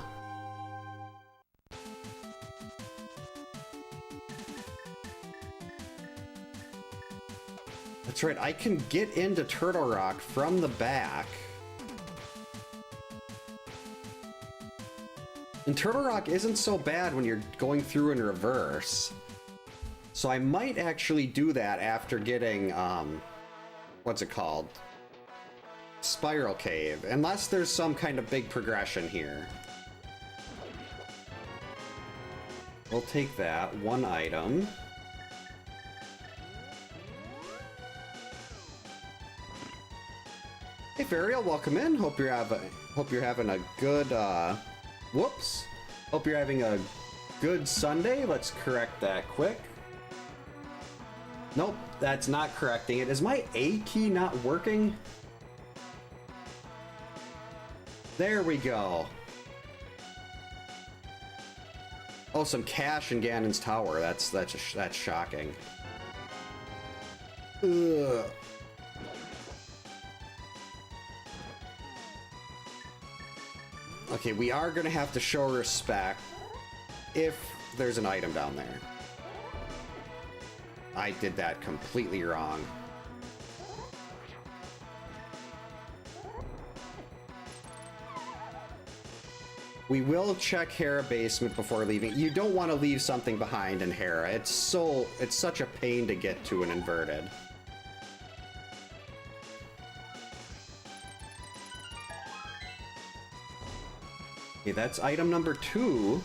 That's right, I can get into Turtle Rock from the back. And Turtle Rock isn't so bad when you're going through in reverse. So I might actually do that after getting, what's it called? Spiral Cave, unless there's some kind of big progression here. We'll take that, one item. Hey Fariel, welcome in. Hope you're having a good whoops. Hope you're having a good Sunday. Let's correct that quick. Nope, that's not correcting it. Is my A key not working? There we go. Oh, some cash in Ganon's tower. That's shocking. Ugh. Okay, we are gonna have to show respect if there's an item down there. I did that completely wrong. We will check Hera basement before leaving. You don't want to leave something behind in Hera. It's such a pain to get to an inverted. Okay, that's item number 2.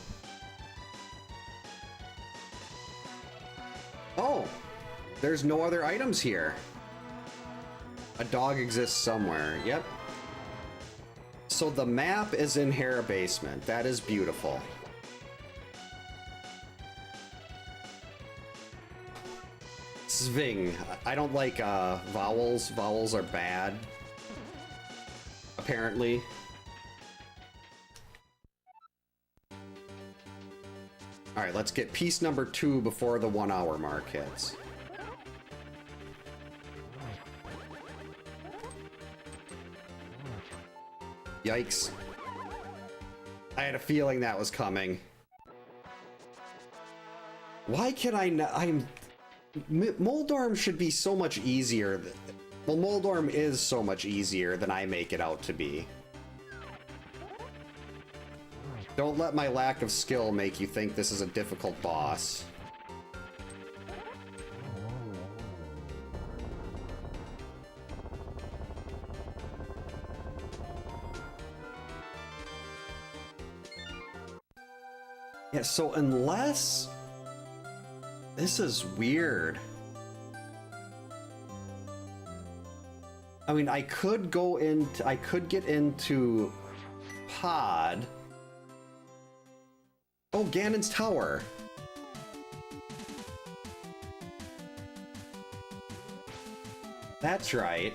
Oh, there's no other items here. A dog exists somewhere. Yep. So the map is in Hera basement. That is beautiful. Sving. I don't like vowels. Vowels are bad. Apparently. Alright, let's get piece number 2 before the 1 hour mark hits. Yikes. I had a feeling that was coming. Why can I not? Moldorm should be so much easier. Well, Moldorm is so much easier than I make it out to be. Don't let my lack of skill make you think this is a difficult boss. Yeah, so unless... This is weird. I mean, I could get into Pod. Oh, Ganon's tower. That's right.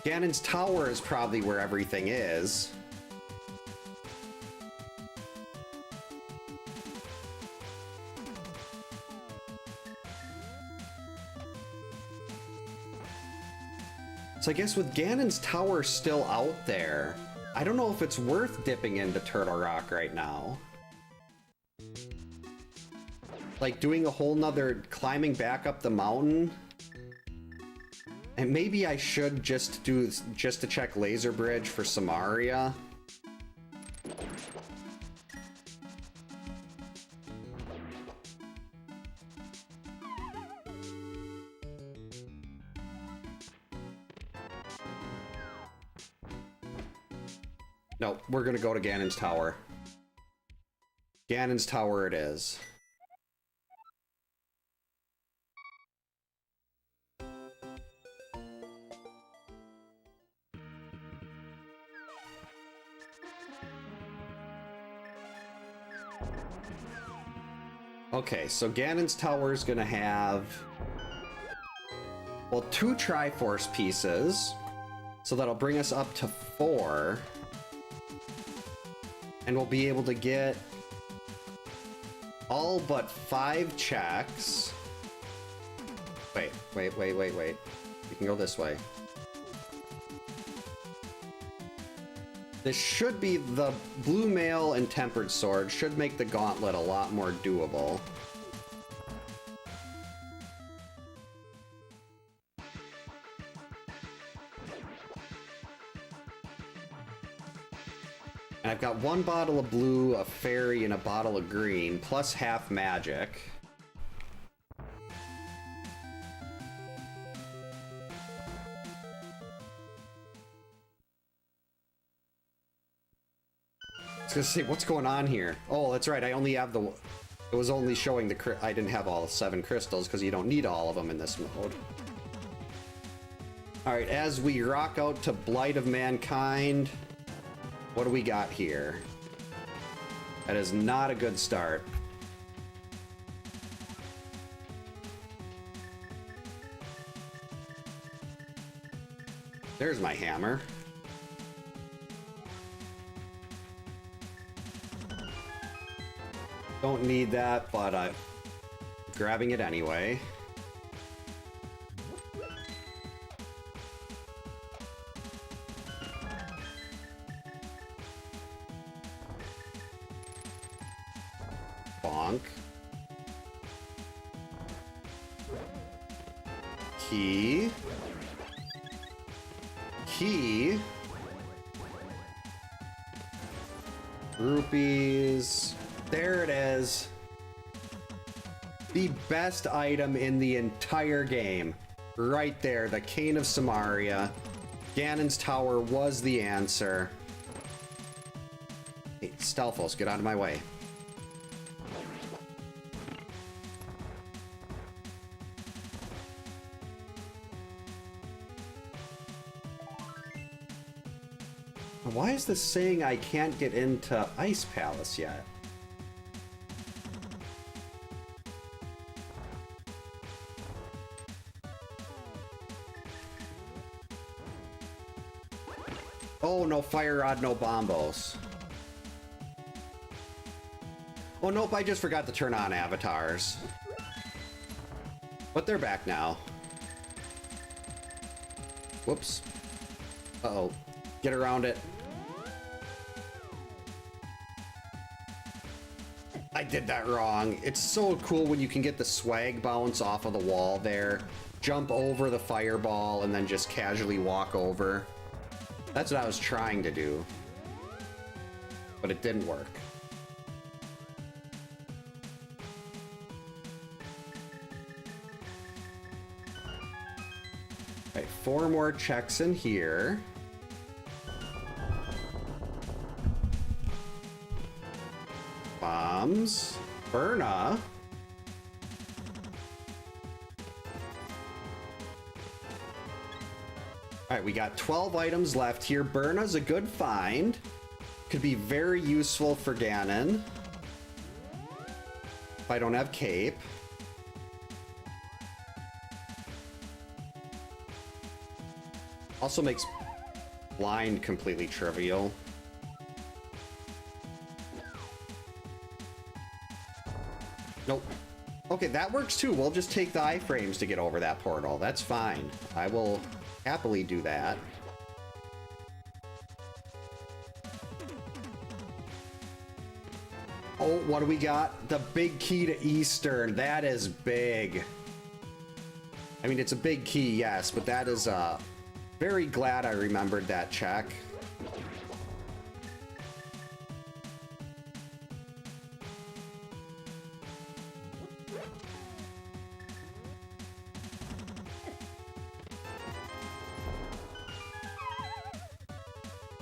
Ganon's tower is probably where everything is. So I guess with Ganon's tower still out there, I don't know if it's worth dipping into Turtle Rock right now. like doing a whole nother climbing back up the mountain. And maybe I should just to check Laser Bridge for Samaria. No, we're gonna go to Ganon's Tower. Ganon's Tower it is. Okay, so Ganon's Tower is gonna have, well, 2 Triforce pieces, so that'll bring us up to 4, and we'll be able to get all but 5 checks. Wait. We can go this way. This should be the Blue Mail and Tempered Sword should make the gauntlet a lot more doable. And I've got 1 bottle of blue, a fairy, and a bottle of green, plus half magic. I was gonna say, what's going on here? Oh, that's right, I only have the... It was only showing the... I didn't have all 7 crystals, because you don't need all of them in this mode. Alright, as we rock out to Blight of Mankind... What do we got here? That is not a good start. There's my hammer. Don't need that, but I'm grabbing it anyway. Bonk. Key. Key. Rupees. There it is. The best item in the entire game. Right there, the Cane of Samaria. Ganon's Tower was the answer. Hey, Stelphos, get out of my way. Why is this saying I can't get into Ice Palace yet? Oh, no Fire Rod, no Bombos. Oh, nope, I just forgot to turn on avatars. But they're back now. Whoops. Uh-oh. Get around it. I did that wrong. It's so cool when you can get the swag bounce off of the wall there, jump over the fireball, and then just casually walk over. That's what I was trying to do, but it didn't work. All right, 4 more checks in here. Bombs. Burna. Alright, we got 12 items left here. Burna's a good find. Could be very useful for Ganon. If I don't have Cape. Also makes Blind completely trivial. Nope. Okay, that works too. We'll just take the iframes to get over that portal. That's fine. I will happily do that. Oh, what do we got? The big key to Eastern. That is big. I mean, it's a big key, yes, but that is, very glad I remembered that check.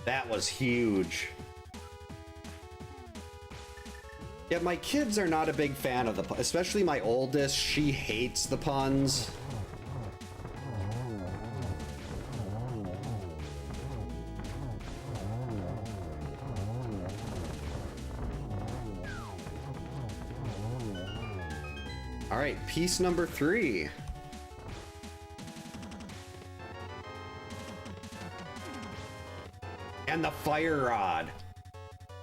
That was huge. Yeah, my kids are not a big fan of the, especially my oldest. She hates the puns. All right, piece number 3. And the fire rod.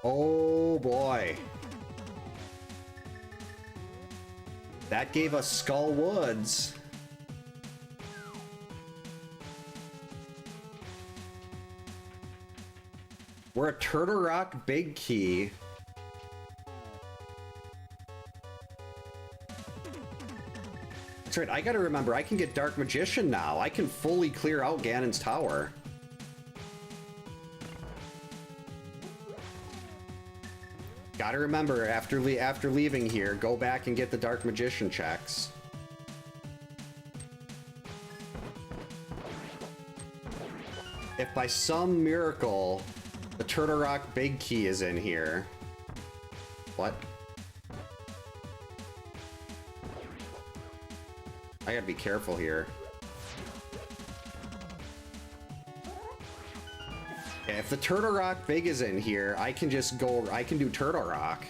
Oh boy. That gave us Skull Woods. We're a Turtle Rock big key. That's right, I gotta remember, I can get Dark Magician now. I can fully clear out Ganon's tower. Gotta remember, after leaving here, go back and get the Dark Magician checks. If by some miracle, the Turtle Rock big key is in here. What? I gotta be careful here. If the Turtle Rock big is in here, I can just go, I can do Turtle Rock.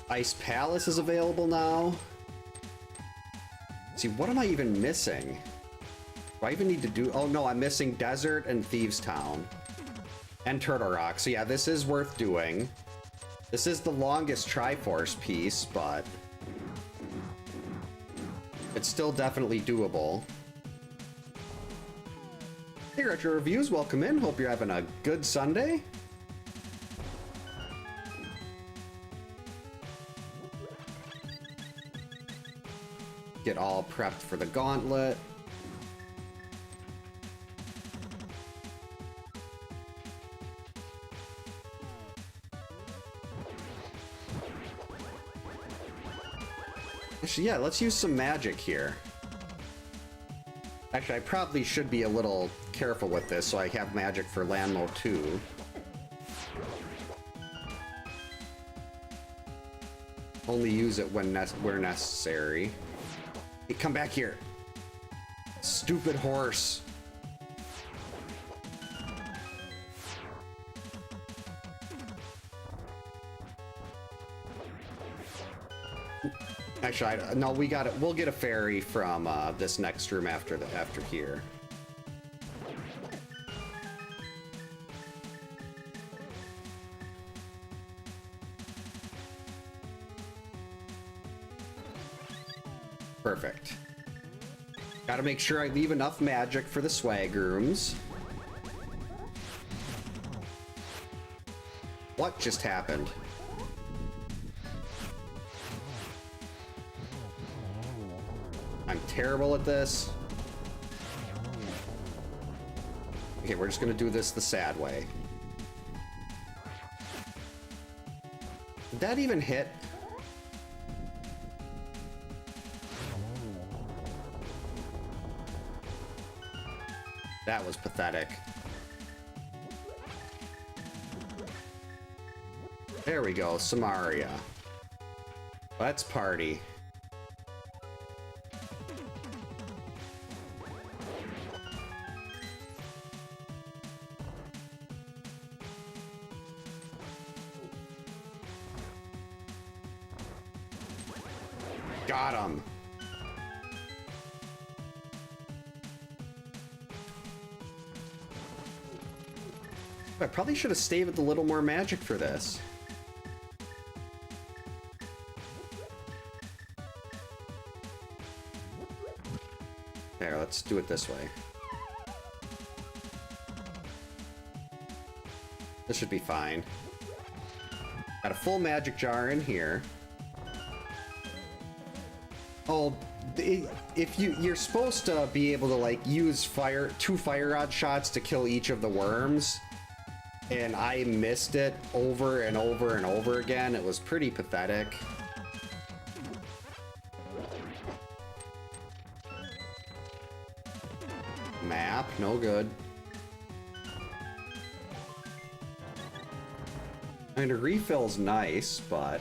Ice Palace is available now. See, what am I even missing? Do I even need to do, oh no, I'm missing Desert and Thieves Town. And Turtle Rock, so yeah, this is worth doing. This is the longest Triforce piece, but it's still definitely doable. Hey, Retro Reviews, welcome in. Hope you're having a good Sunday. Get all prepped for the gauntlet. Actually, yeah, let's use some magic here. Actually, I probably should be a little careful with this so I have magic for Landmo 2. Only use it when where necessary. Hey, come back here. Stupid horse. Actually, no, we got it. We'll get a fairy from this next room after here. Perfect. Gotta make sure I leave enough magic for the swag rooms. What just happened? I'm terrible at this. Okay, we're just gonna do this the sad way. Did that even hit? That was pathetic. There we go, Samaria. Let's party. Got him. I probably should have saved with a little more magic for this. There, let's do it this way. This should be fine. Got a full magic jar in here. Oh, if you're supposed to be able to like use two fire rod shots to kill each of the worms, and I missed it over and over and over again. It was pretty pathetic. Map, no good. I mean, a refill's nice, but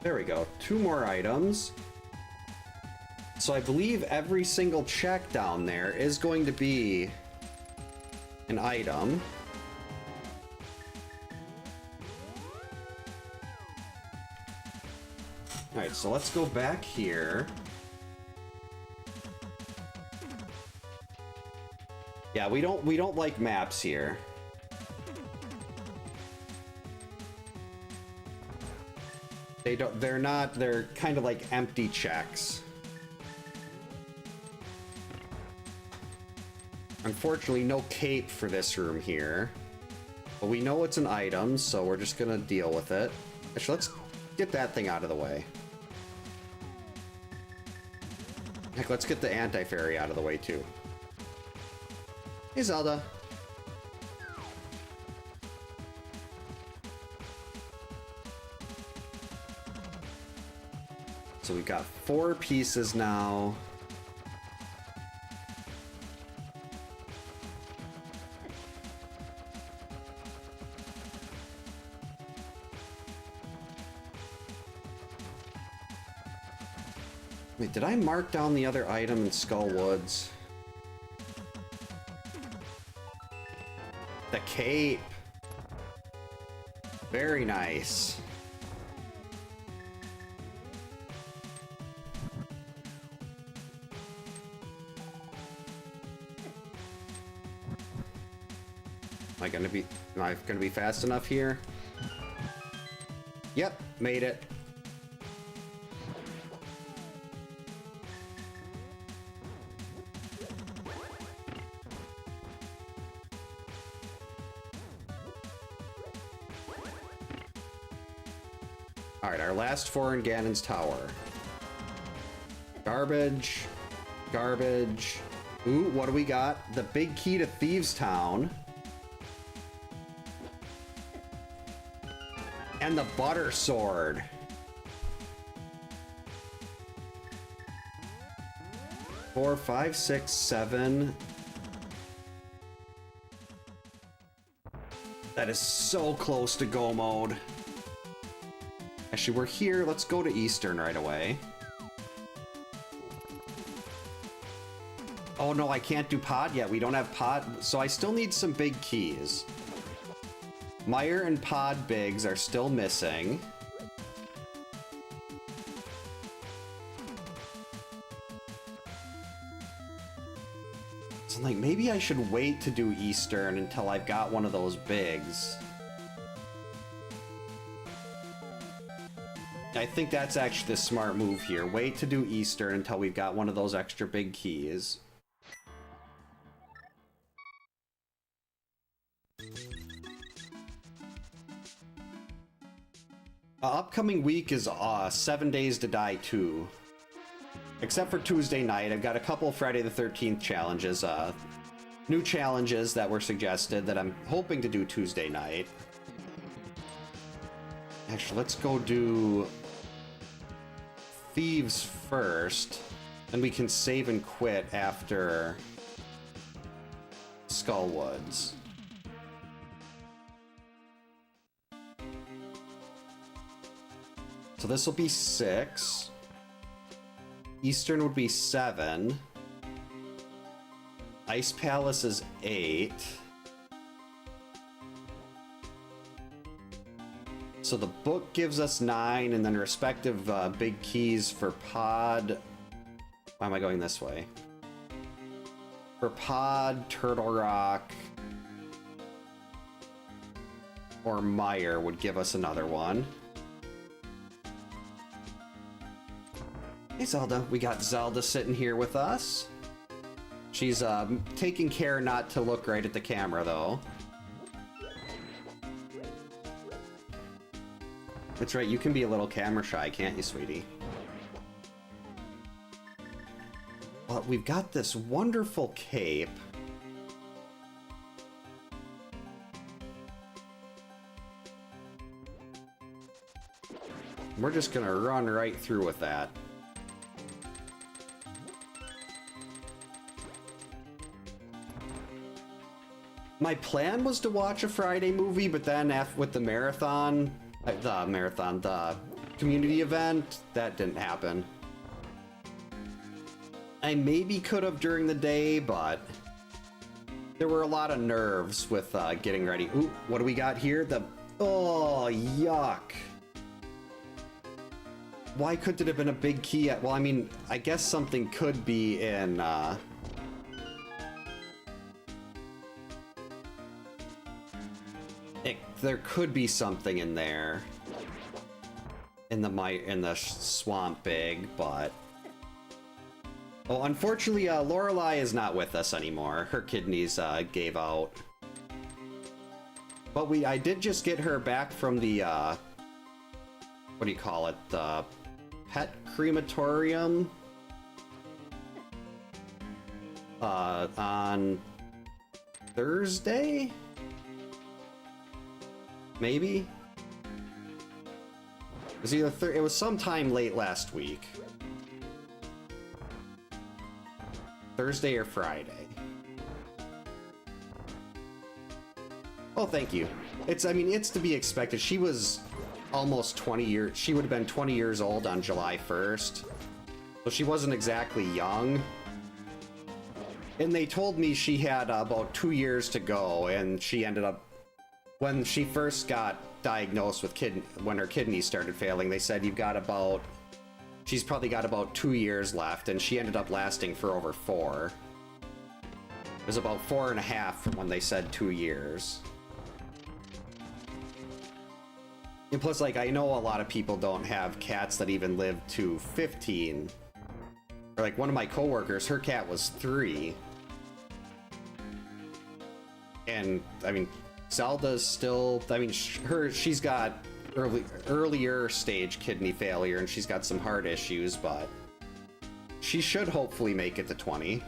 there we go. 2 more items. So I believe every single check down there is going to be an item. Alright, so let's go back here. Yeah, we don't like maps here. They're kind of like empty checks. Unfortunately, no cape for this room here. But we know it's an item, so we're just gonna deal with it. Actually, let's get that thing out of the way. Heck, let's get the anti-fairy out of the way too. Hey, Zelda. So we've got 4 pieces now. Wait, did I mark down the other item in Skull Woods? The cape. Very nice. Am I gonna be fast enough here? Yep, made it. Alright, our last 4 in Ganon's Tower. Garbage. Garbage. Ooh, what do we got? The big key to Thieves Town. And the butter sword. Four, 5, 6, 7. That is so close to go mode. Actually, we're here. Let's go to Eastern right away. Oh no, I can't do pod yet. We don't have pod. So I still need some big keys. Meyer and Pod Bigs are still missing. So like, maybe I should wait to do Eastern until I've got one of those bigs. I think that's actually the smart move here. Wait to do Eastern until we've got one of those extra big keys. Upcoming week is 7 Days to Die 2. Except for Tuesday night, I've got a couple Friday the 13th challenges. New challenges that were suggested that I'm hoping to do Tuesday night. Actually, let's go do Thieves first. Then we can save and quit after Skull Woods. So this will be 6. Eastern would be 7. Ice Palace is 8. So the book gives us 9, and then respective big keys for Pod. Why am I going this way? For Pod, Turtle Rock, or Meyer would give us another one. Hey Zelda, we got Zelda sitting here with us. She's taking care not to look right at the camera though. That's right, you can be a little camera shy, can't you, sweetie? But we've got this wonderful cape. We're just gonna run right through with that. My plan was to watch a Friday movie, but then with the the community event, that didn't happen. I maybe could have during the day, but there were a lot of nerves with getting ready. Ooh, what do we got here? Oh, yuck. Why couldn't it have been a big key? Well, I mean, I guess something could be in there could be something in there in the swamp big, but oh, unfortunately, Lorelei is not with us anymore. Her kidneys gave out. But I did just get her back from the what do you call it? The pet crematorium on Thursday? Maybe? It was either it was sometime late last week. Thursday or Friday. Oh, thank you. I mean, it's to be expected. She was almost 20 years. She would have been 20 years old on July 1st. So she wasn't exactly young. And they told me she had about 2 years to go, and she ended up, when she first got diagnosed with when her kidneys started failing, they said she's probably got about 2 years left, and she ended up lasting for over 4. It was about 4.5 from when they said 2 years. And plus, like, I know a lot of people don't have cats that even live to 15. Or like one of my coworkers, her cat was 3. And I mean, Zelda's still, I mean, she's got earlier stage kidney failure, and she's got some heart issues, but she should hopefully make it to 20.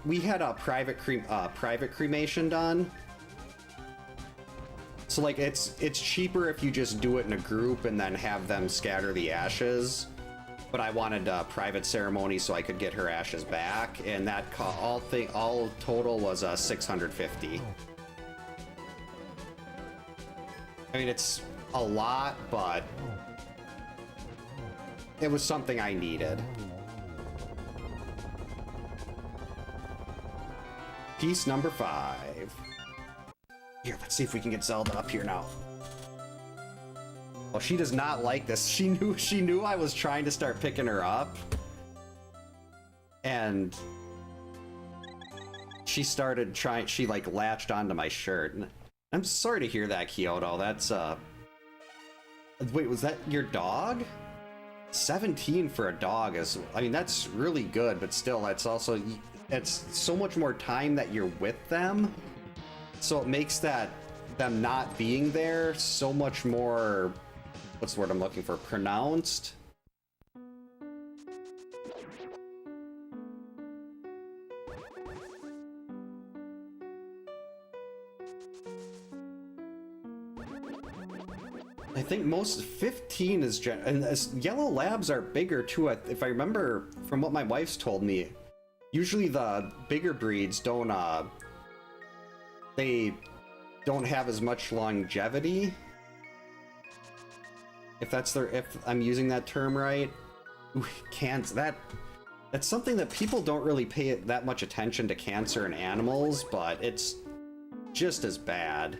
We had a private cremation done. So like it's cheaper if you just do it in a group and then have them scatter the ashes. But I wanted a private ceremony so I could get her ashes back, and that all total was $650. I mean, it's a lot, but it was something I needed. Piece number 5. Here, let's see if we can get Zelda up here now. Well, she does not like this. She knew I was trying to start picking her up. And she like latched onto my shirt. And I'm sorry to hear that, Kyoto. That's wait, was that your dog? 17 for a dog is, I mean, that's really good, but still, it's so much more time that you're with them. So it makes them not being there so much more, what's the word I'm looking for, pronounced? I think most 15 is and yellow labs are bigger too. If I remember from what my wife's told me, usually the bigger breeds don't they don't have as much longevity. If I'm using that term right. Ooh, cancer, that's something that people don't really pay that much attention to, cancer in animals, but it's just as bad.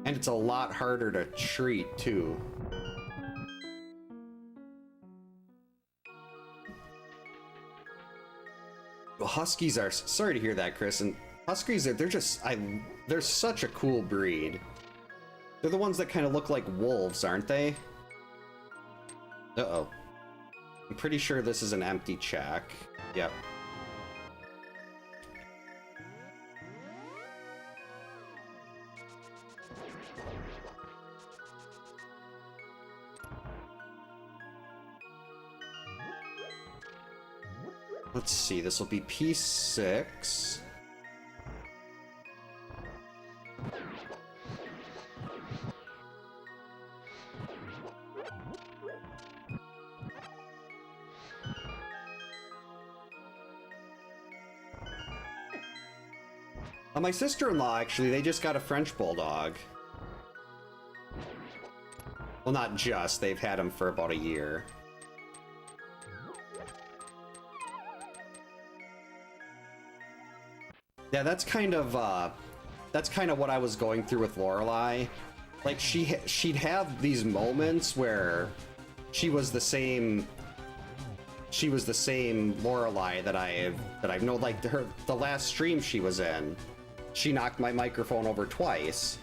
And it's a lot harder to treat, too. Well, Huskies are... Sorry to hear that, Chris. And Huskies, they're just... they're such a cool breed. They're the ones that kind of look like wolves, aren't they? Uh-oh. I'm pretty sure this is an empty check. Yep. Let's see, this will be P6. My sister-in-law, actually, they just got a French Bulldog. Well, not just, they've had him for about a year. Yeah, that's kind of what I was going through with Lorelei. Like, she'd have these moments where she was the same Lorelei that I've known. Like the last stream she was in, she knocked my microphone over twice.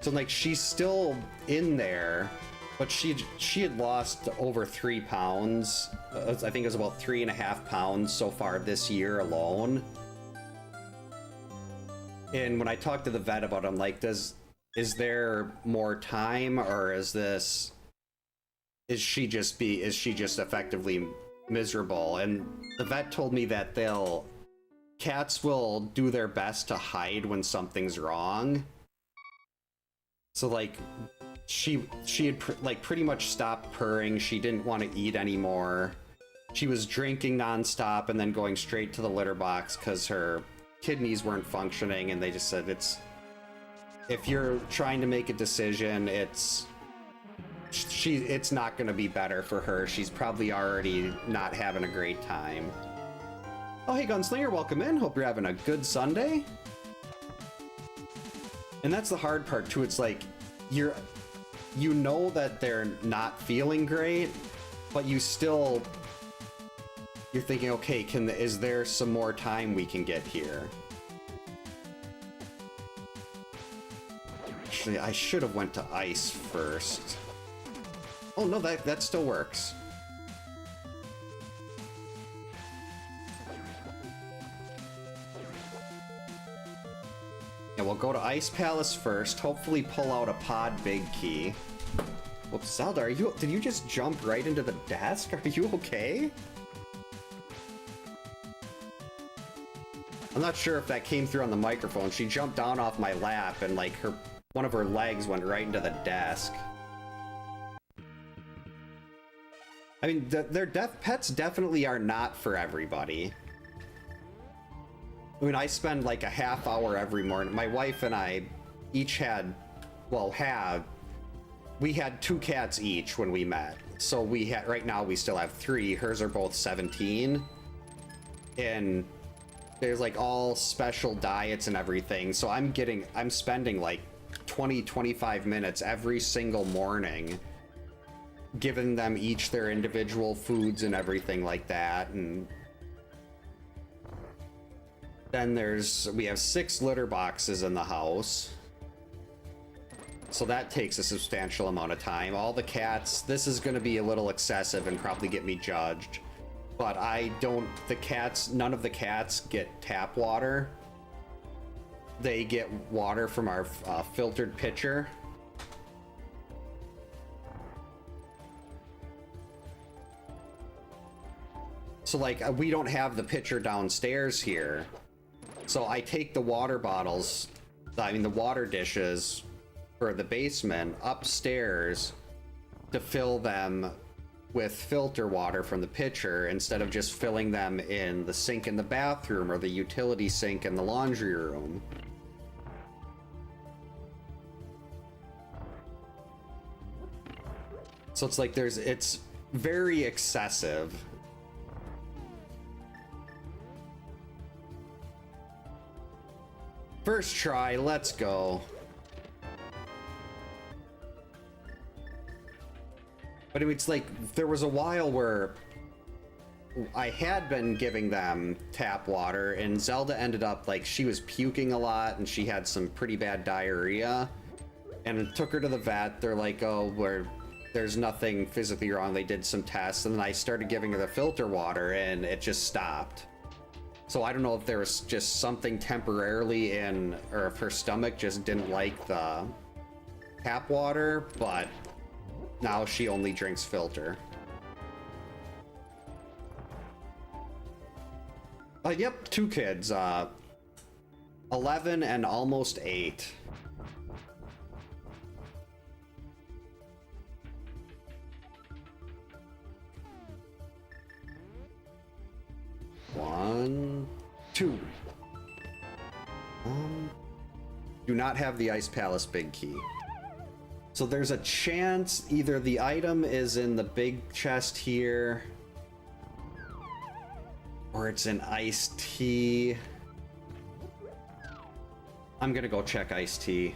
So like she's still in there, but she had lost over 3 pounds. I think it was about 3.5 pounds so far this year alone. And when I talked to the vet about it, I'm like, is there more time, or is she just effectively miserable? And the vet told me that cats will do their best to hide when something's wrong. So like she had pretty much stopped purring. She didn't want to eat anymore. She was drinking nonstop and then going straight to the litter box because her kidneys weren't functioning, and they just said if you're trying to make a decision, it's not going to be better for her. She's probably already not having a great time. Oh, hey Gunslinger, welcome in. Hope you're having a good Sunday. And that's the hard part too. It's like you know that they're not feeling great, but you're thinking, okay, is there some more time we can get here? Actually, I should have went to ice first. Oh no, that still works. Yeah, we'll go to Ice Palace first, hopefully pull out a pod big key. Whoops, Zelda, did you just jump right into the desk? Are you okay? I'm not sure if that came through on the microphone. She jumped down off my lap and like one of her legs went right into the desk. I mean, their pets definitely are not for everybody. I mean, I spend like a half hour every morning. My wife and I each had 2 cats each when we met. So right now we still have 3. Hers are both 17. And there's like all special diets and everything. So I'm spending like 20-25 minutes every single morning giving them each their individual foods and everything like that. And then we have 6 litter boxes in the house. So that takes a substantial amount of time. All the cats, this is going to be a little excessive and probably get me judged. But none of the cats get tap water. They get water from our filtered pitcher. So like, we don't have the pitcher downstairs here. So I take the water bottles, the water dishes for the basement upstairs to fill them with filter water from the pitcher instead of just filling them in the sink in the bathroom or the utility sink in the laundry room. So it's like it's very excessive. First try, let's go. But it's like, there was a while where I had been giving them tap water, and Zelda ended up, like, she was puking a lot, and she had some pretty bad diarrhea. And it took her to the vet. They're like, oh, there's nothing physically wrong. They did some tests, and then I started giving her the filter water, and it just stopped. So I don't know if there was just something temporarily in, or if her stomach just didn't like the tap water, but now she only drinks filter. Yep, 2 kids, 11 and almost 8. One, 2. Do not have the Ice Palace big key. So there's a chance either the item is in the big chest here, or it's in iced tea. I'm gonna go check iced tea.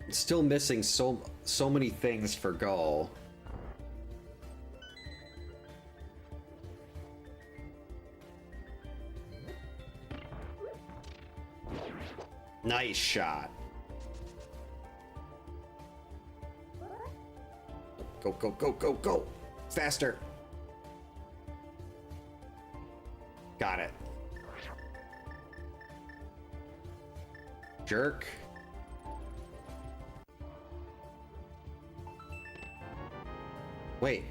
Still missing so many things for Go. Nice shot. Go, go, go, go, go. Faster. Got it. Jerk. Wait.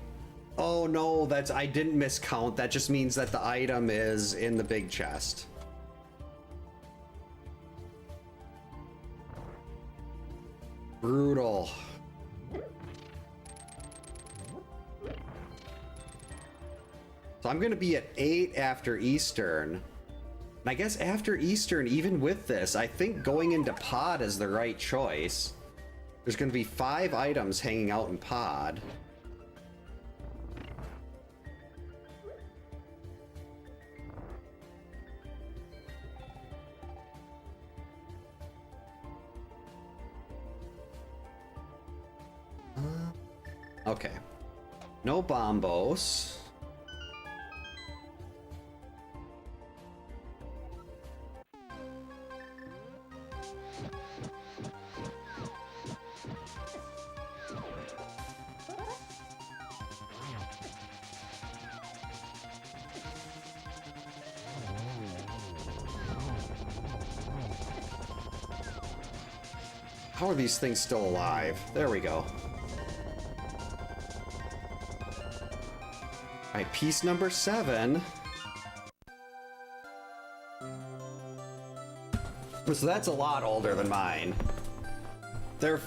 Oh no, I didn't miscount. That just means that the item is in the big chest. Brutal. So I'm gonna be at 8 after Eastern. And I guess after Eastern, even with this, I think going into Pod is the right choice. There's gonna be 5 items hanging out in Pod. Okay. No bombos. How are these things still alive? There we go. Alright, piece number 7. So that's a lot older than mine. They're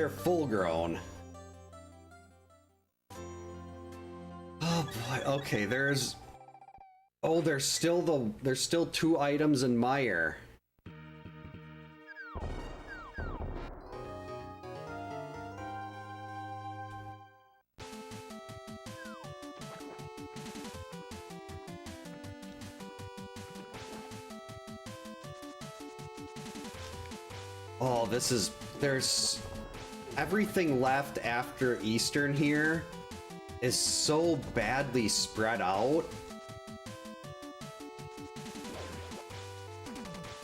full grown. Oh boy, okay, there's still 2 items in Mire. Oh, there's everything left after Eastern here is so badly spread out.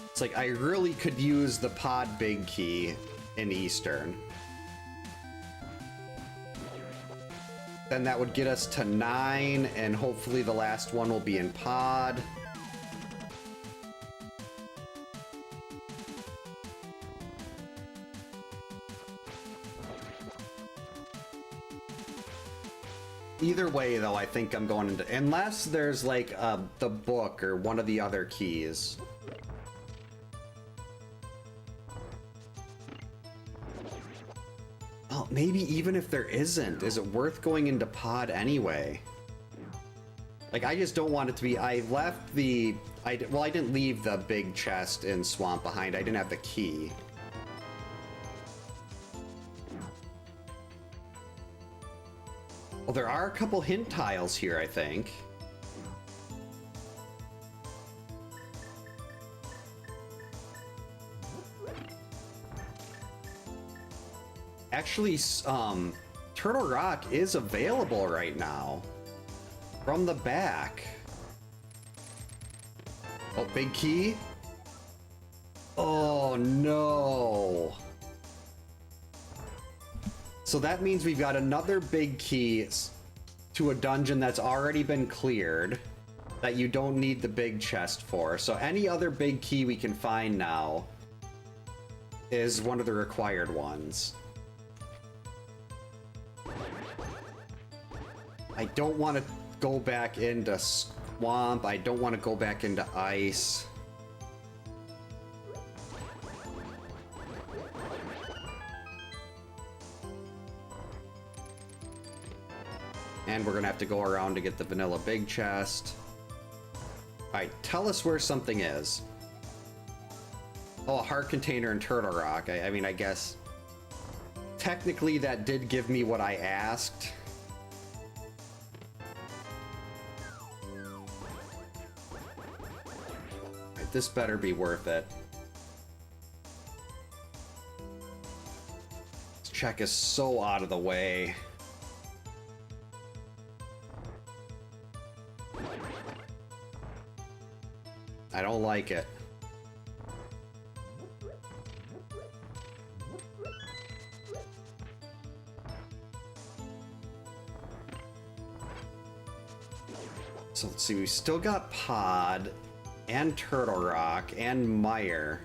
It's like I really could use the Pod big key in Eastern. Then that would get us to 9, and hopefully the last one will be in Pod. Either way, though, I think I'm going into... Unless there's, like, the book or one of the other keys. Oh, maybe even if there isn't, is it worth going into Pod anyway? Like, I just don't want it to be... I left the... Well, I didn't leave the big chest in Swamp behind. I didn't have the key. Well, there are a couple hint tiles here, I think. Actually, Turtle Rock is available right now. From the back. Oh, big key? Oh, no. So that means we've got another big key to a dungeon that's already been cleared that you don't need the big chest for. So any other big key we can find now is one of the required ones. I don't want to go back into swamp. I don't want to go back into ice. And we're gonna have to go around to get the vanilla big chest. Alright, tell us where something is. Oh, a heart container and Turtle Rock. I mean, I guess technically that did give me what I asked. Alright, this better be worth it. This check is so out of the way. I don't like it. So let's see, we've still got Pod and Turtle Rock and Mire.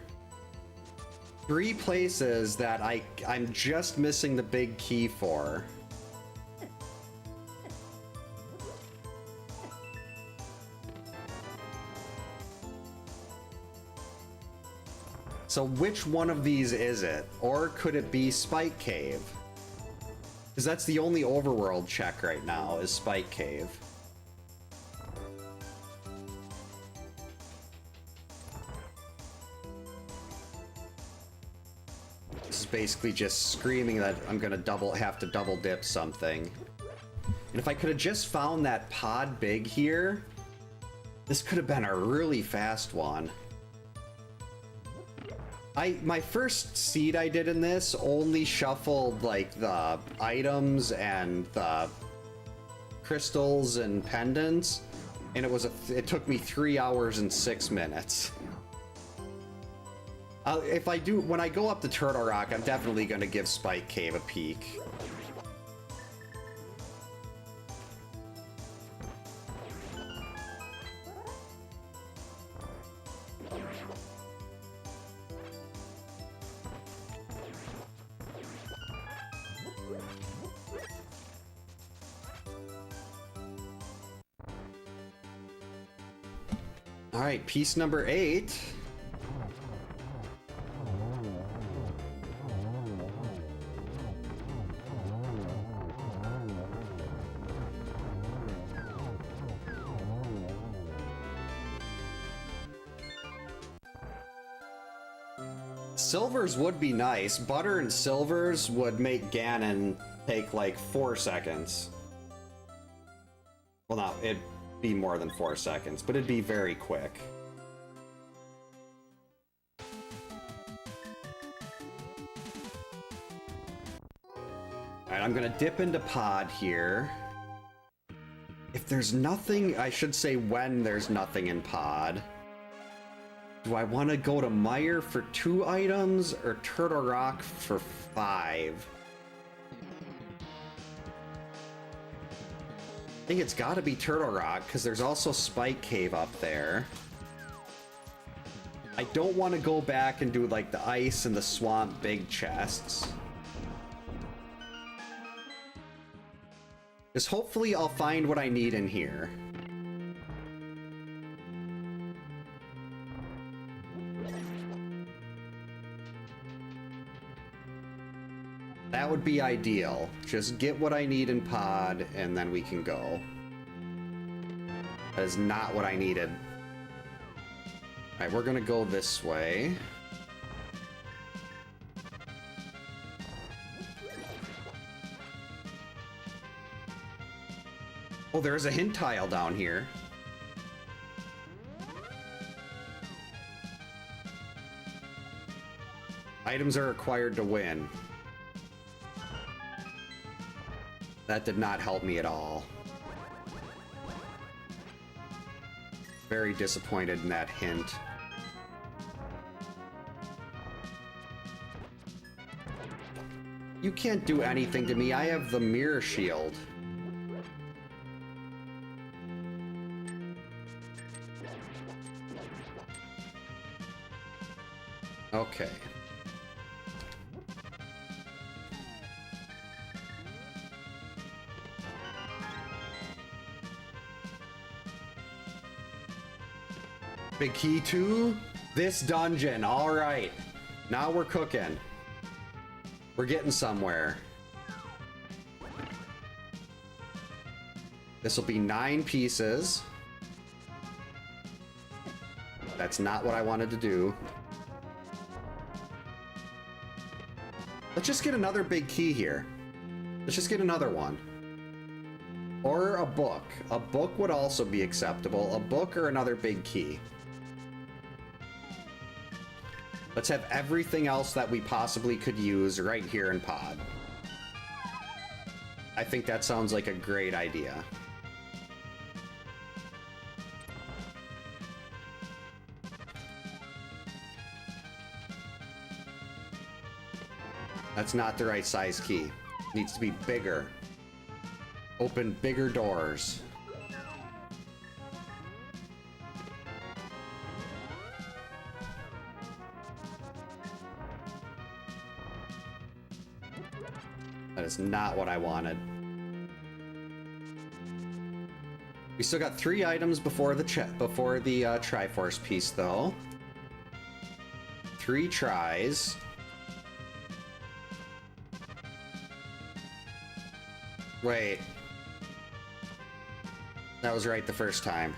3 places that I'm just missing the big key for. So which one of these is it? Or could it be Spike Cave? Because that's the only overworld check right now, is Spike Cave. This is basically just screaming that I'm gonna have to double dip something. And if I could have just found that pod big here, this could have been a really fast one. My first seed I did in this only shuffled like the items and the crystals and pendants, and it took me 3 hours and 6 minutes. When I go up to Turtle Rock, I'm definitely gonna give Spike Cave a peek. All right, piece number 8. Silvers would be nice. Butter and silvers would make Ganon take like 4 seconds. Well, no, it'd be more than 4 seconds, but it'd be very quick. Alright, I'm gonna dip into Pod here. If there's nothing, I should say when there's nothing in Pod. Do I want to go to Mire for 2 items or Turtle Rock for 5? I think it's got to be Turtle Rock because there's also Spike Cave up there. I don't want to go back and do like the ice and the swamp big chests. Because hopefully I'll find what I need in here. That would be ideal. Just get what I need in Pod, and then we can go. That is not what I needed. Alright, we're gonna go this way. Oh, there's a hint tile down here. Items are required to win. That did not help me at all. Very disappointed in that hint. You can't do anything to me. I have the mirror shield. Okay. Big key to this dungeon. All right. Now we're cooking. We're getting somewhere. This will be 9 pieces. That's not what I wanted to do. Let's just get another big key here. Let's just get another one. Or a book. A book would also be acceptable. A book or another big key. Let's have everything else that we possibly could use right here in Pod. I think that sounds like a great idea. That's not the right size key. It needs to be bigger. Open bigger doors. That is not what I wanted. We still got 3 items before the Triforce piece, though. 3 tries. Wait. That was right the first time.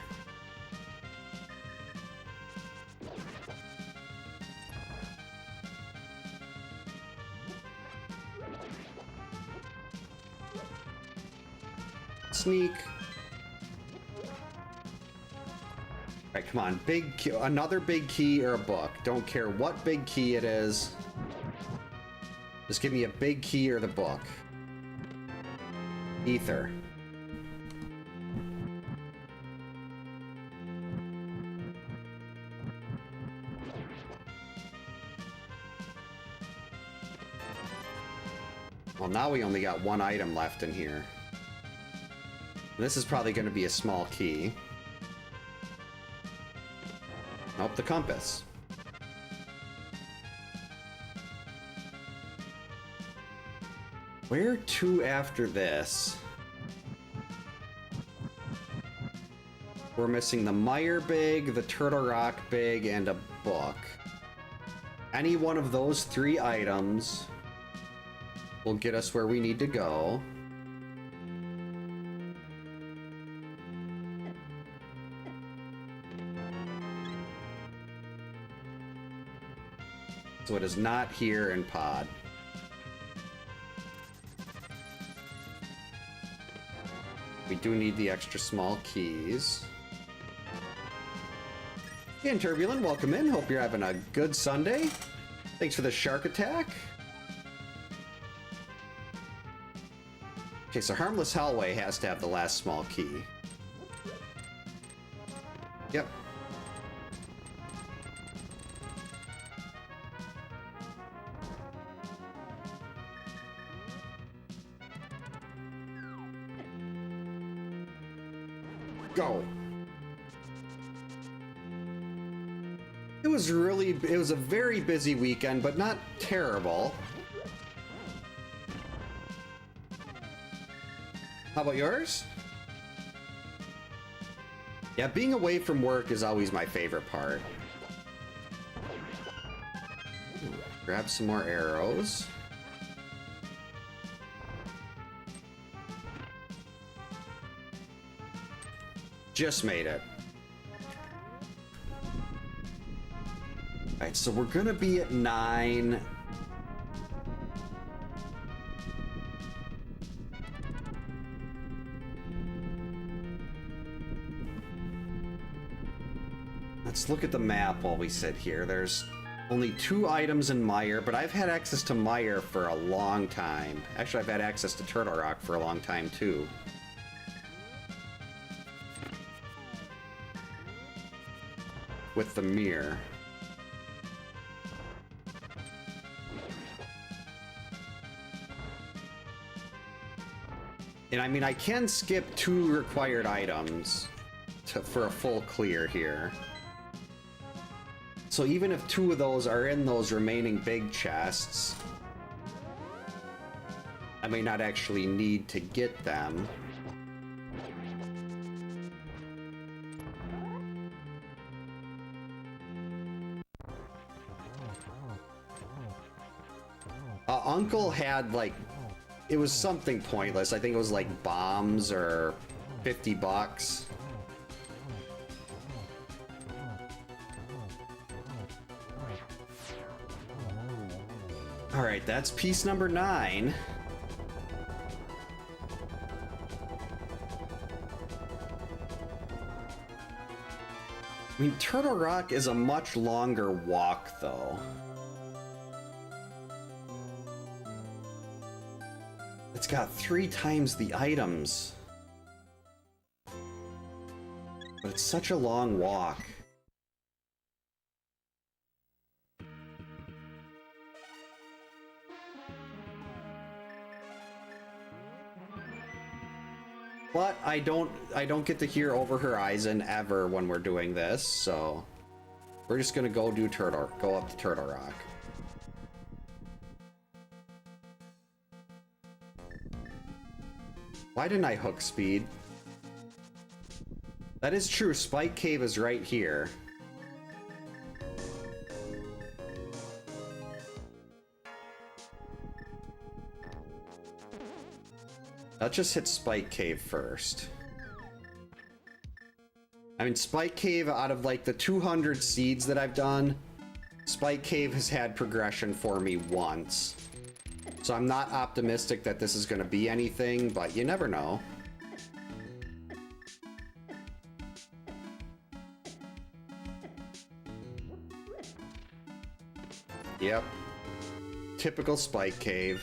Sneak. Alright, come on. Big key, another big key or a book. Don't care what big key it is. Just give me a big key or the book. Ether. Well, now we only got 1 item left in here. This is probably going to be a small key. Nope, the compass. Where to after this? We're missing the Mire Big, the Turtle Rock Big, and a book. Any one of those 3 items will get us where we need to go. So it is not here in Pod. We do need the extra small keys. Again, Turbulent, welcome in. Hope you're having a good Sunday. Thanks for the shark attack. Okay, so Harmless Hellway has to have the last small key. Yep. Go. It was a very busy weekend, but not terrible. How about yours? Yeah, being away from work is always my favorite part. Grab some more arrows. Just made it. Alright, so we're gonna be at 9. Let's look at the map while we sit here. There's Only 2 items in Mire, but I've had access to Mire for a long time. Actually, I've had access to Turtle Rock for a long time, too. With the mirror. And I mean, I can skip 2 required items for a full clear here. So even if 2 of those are in those remaining big chests, I may not actually need to get them. Uncle had, like, it was something pointless. I think it was like bombs or 50 bucks. All right, that's piece number 9. I mean, Turtle Rock is a much longer walk, though. It's got 3 times the items. But it's such a long walk. But I don't get to hear Over Horizon ever when we're doing this, so we're just gonna go up to Turtle Rock. Why didn't I hook speed? That is true, Spike Cave is right here. Let's just hit Spike Cave first. I mean, Spike Cave, out of like the 200 seeds that I've done, Spike Cave has had progression for me once. So I'm not optimistic that this is going to be anything, but you never know. Yep. Typical Spike Cave.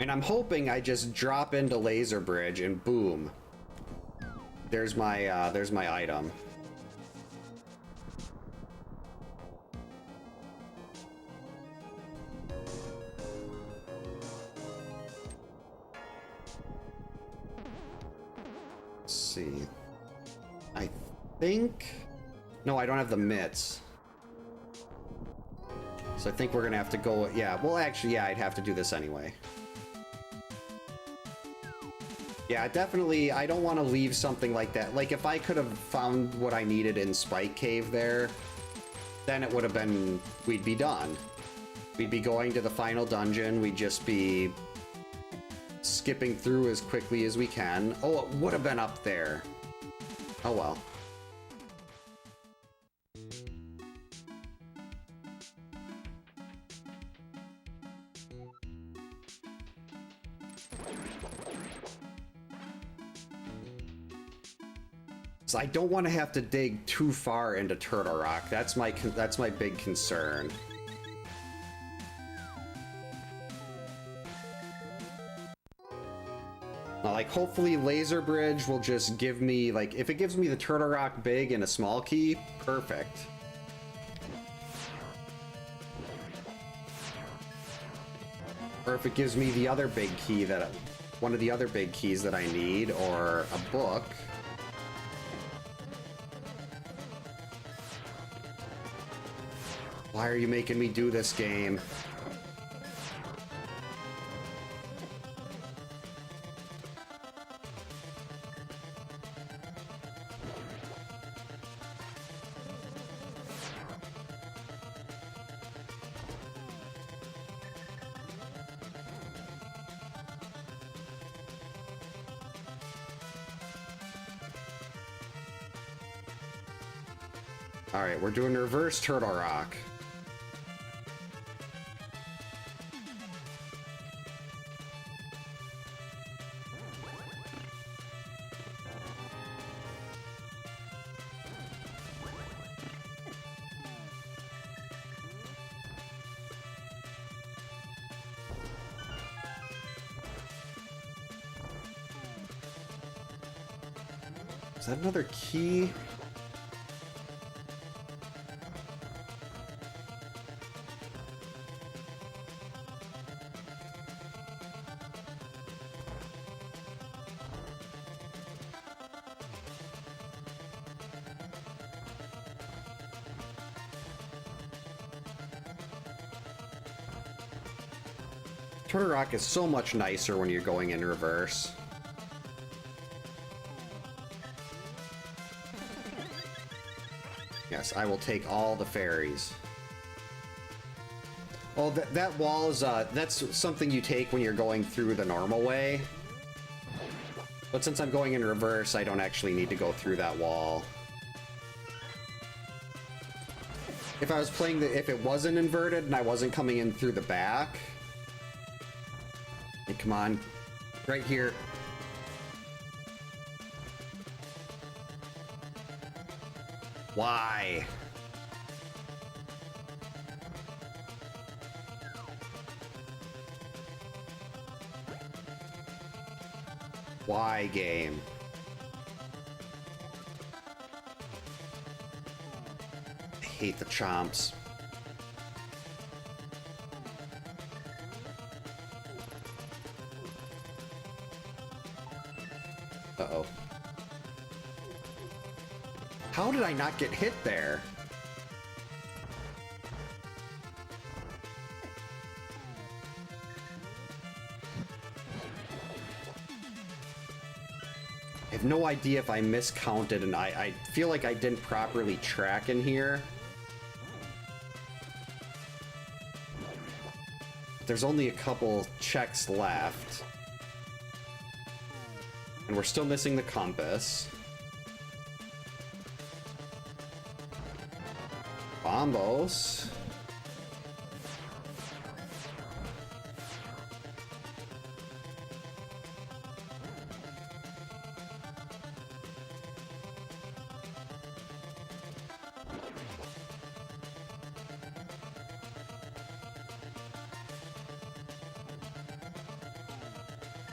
And I'm hoping I just drop into Laser Bridge and boom. There's my item. Let's see. I think... No, I don't have the mitts. So I think we're gonna have to go... Yeah, well actually, yeah, I'd have to do this anyway. Yeah, definitely, I don't want to leave something like that. Like, if I could have found what I needed in Spike Cave there, then it would have been... We'd be done. We'd be going to the final dungeon, we'd just be skipping through as quickly as we can. Oh, it would have been up there. Oh well. I don't want to have to dig too far into Turtle Rock. That's my big concern. Like, hopefully Laser Bridge will just give me, like, if it gives me the Turtle Rock big and a small key, perfect. Or if it gives me the other big key that, one of the other big keys that I need, or a book. Why are you making me do this game? All right, we're doing reverse Turtle Rock. Is that another key? Turtle Rock is so much nicer when you're going in reverse. Yes, I will take all the fairies. Oh, that wall is, that's something you take when you're going through the normal way. But since I'm going in reverse, I don't actually need to go through that wall. If I was playing if it wasn't inverted and I wasn't coming in through the back... Hey, come on. Right here. Why? Why, game? I hate the chomps. Uh-oh. How did I not get hit there? I have no idea if I miscounted, and I feel like I didn't properly track in here. There's only a couple checks left. And we're still missing the compass. Bombos.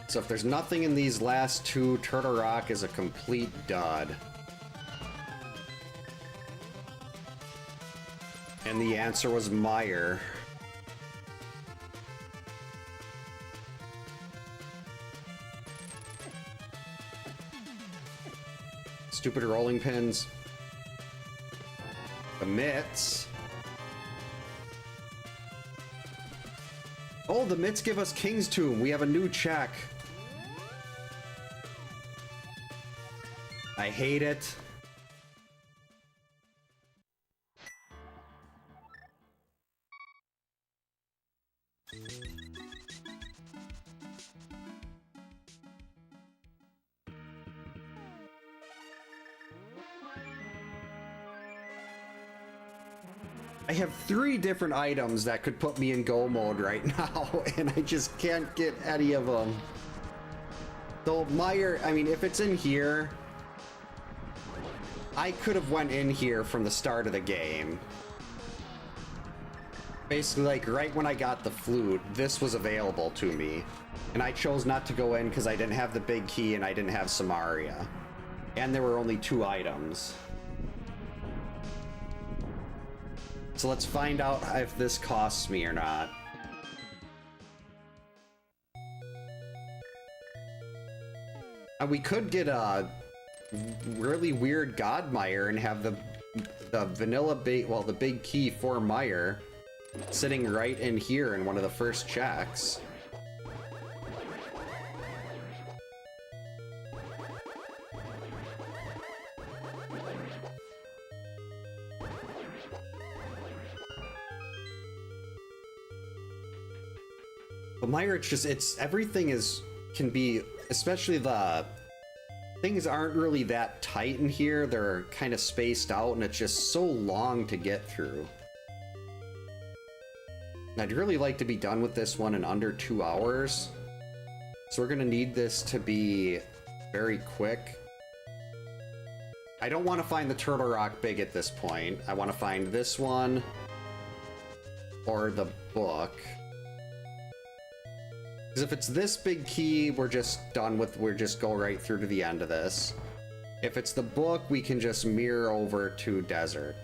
So if there's nothing in these last two, Turtle Rock is a complete dud. And the answer was Meyer. Stupid rolling pins. The mitts. Oh, the mitts give us King's Tomb. We have a new check. I hate it. I have 3 different items that could put me in go mode right now, and I just can't get any of them. Though Meyer, I mean, if it's in here, I could have went in here from the start of the game. Basically, like, right when I got the flute, this was available to me. And I chose not to go in because I didn't have the big key and I didn't have Samaria. And there were only 2 items. So let's find out if this costs me or not. We could get a really weird God Meyer and have the vanilla the big key for Meyer sitting right in here in one of the first checks. But Meyer, everything can be, especially the things aren't really that tight in here. They're kind of spaced out, and it's just so long to get through. And I'd really like to be done with this one in under 2 hours. So we're gonna need this to be very quick. I don't want to find the Turtle Rock big at this point. I want to find this one or the book. Because if it's this big key, we're just done with, we'll just go right through to the end of this. If it's the book, we can just mirror over to desert.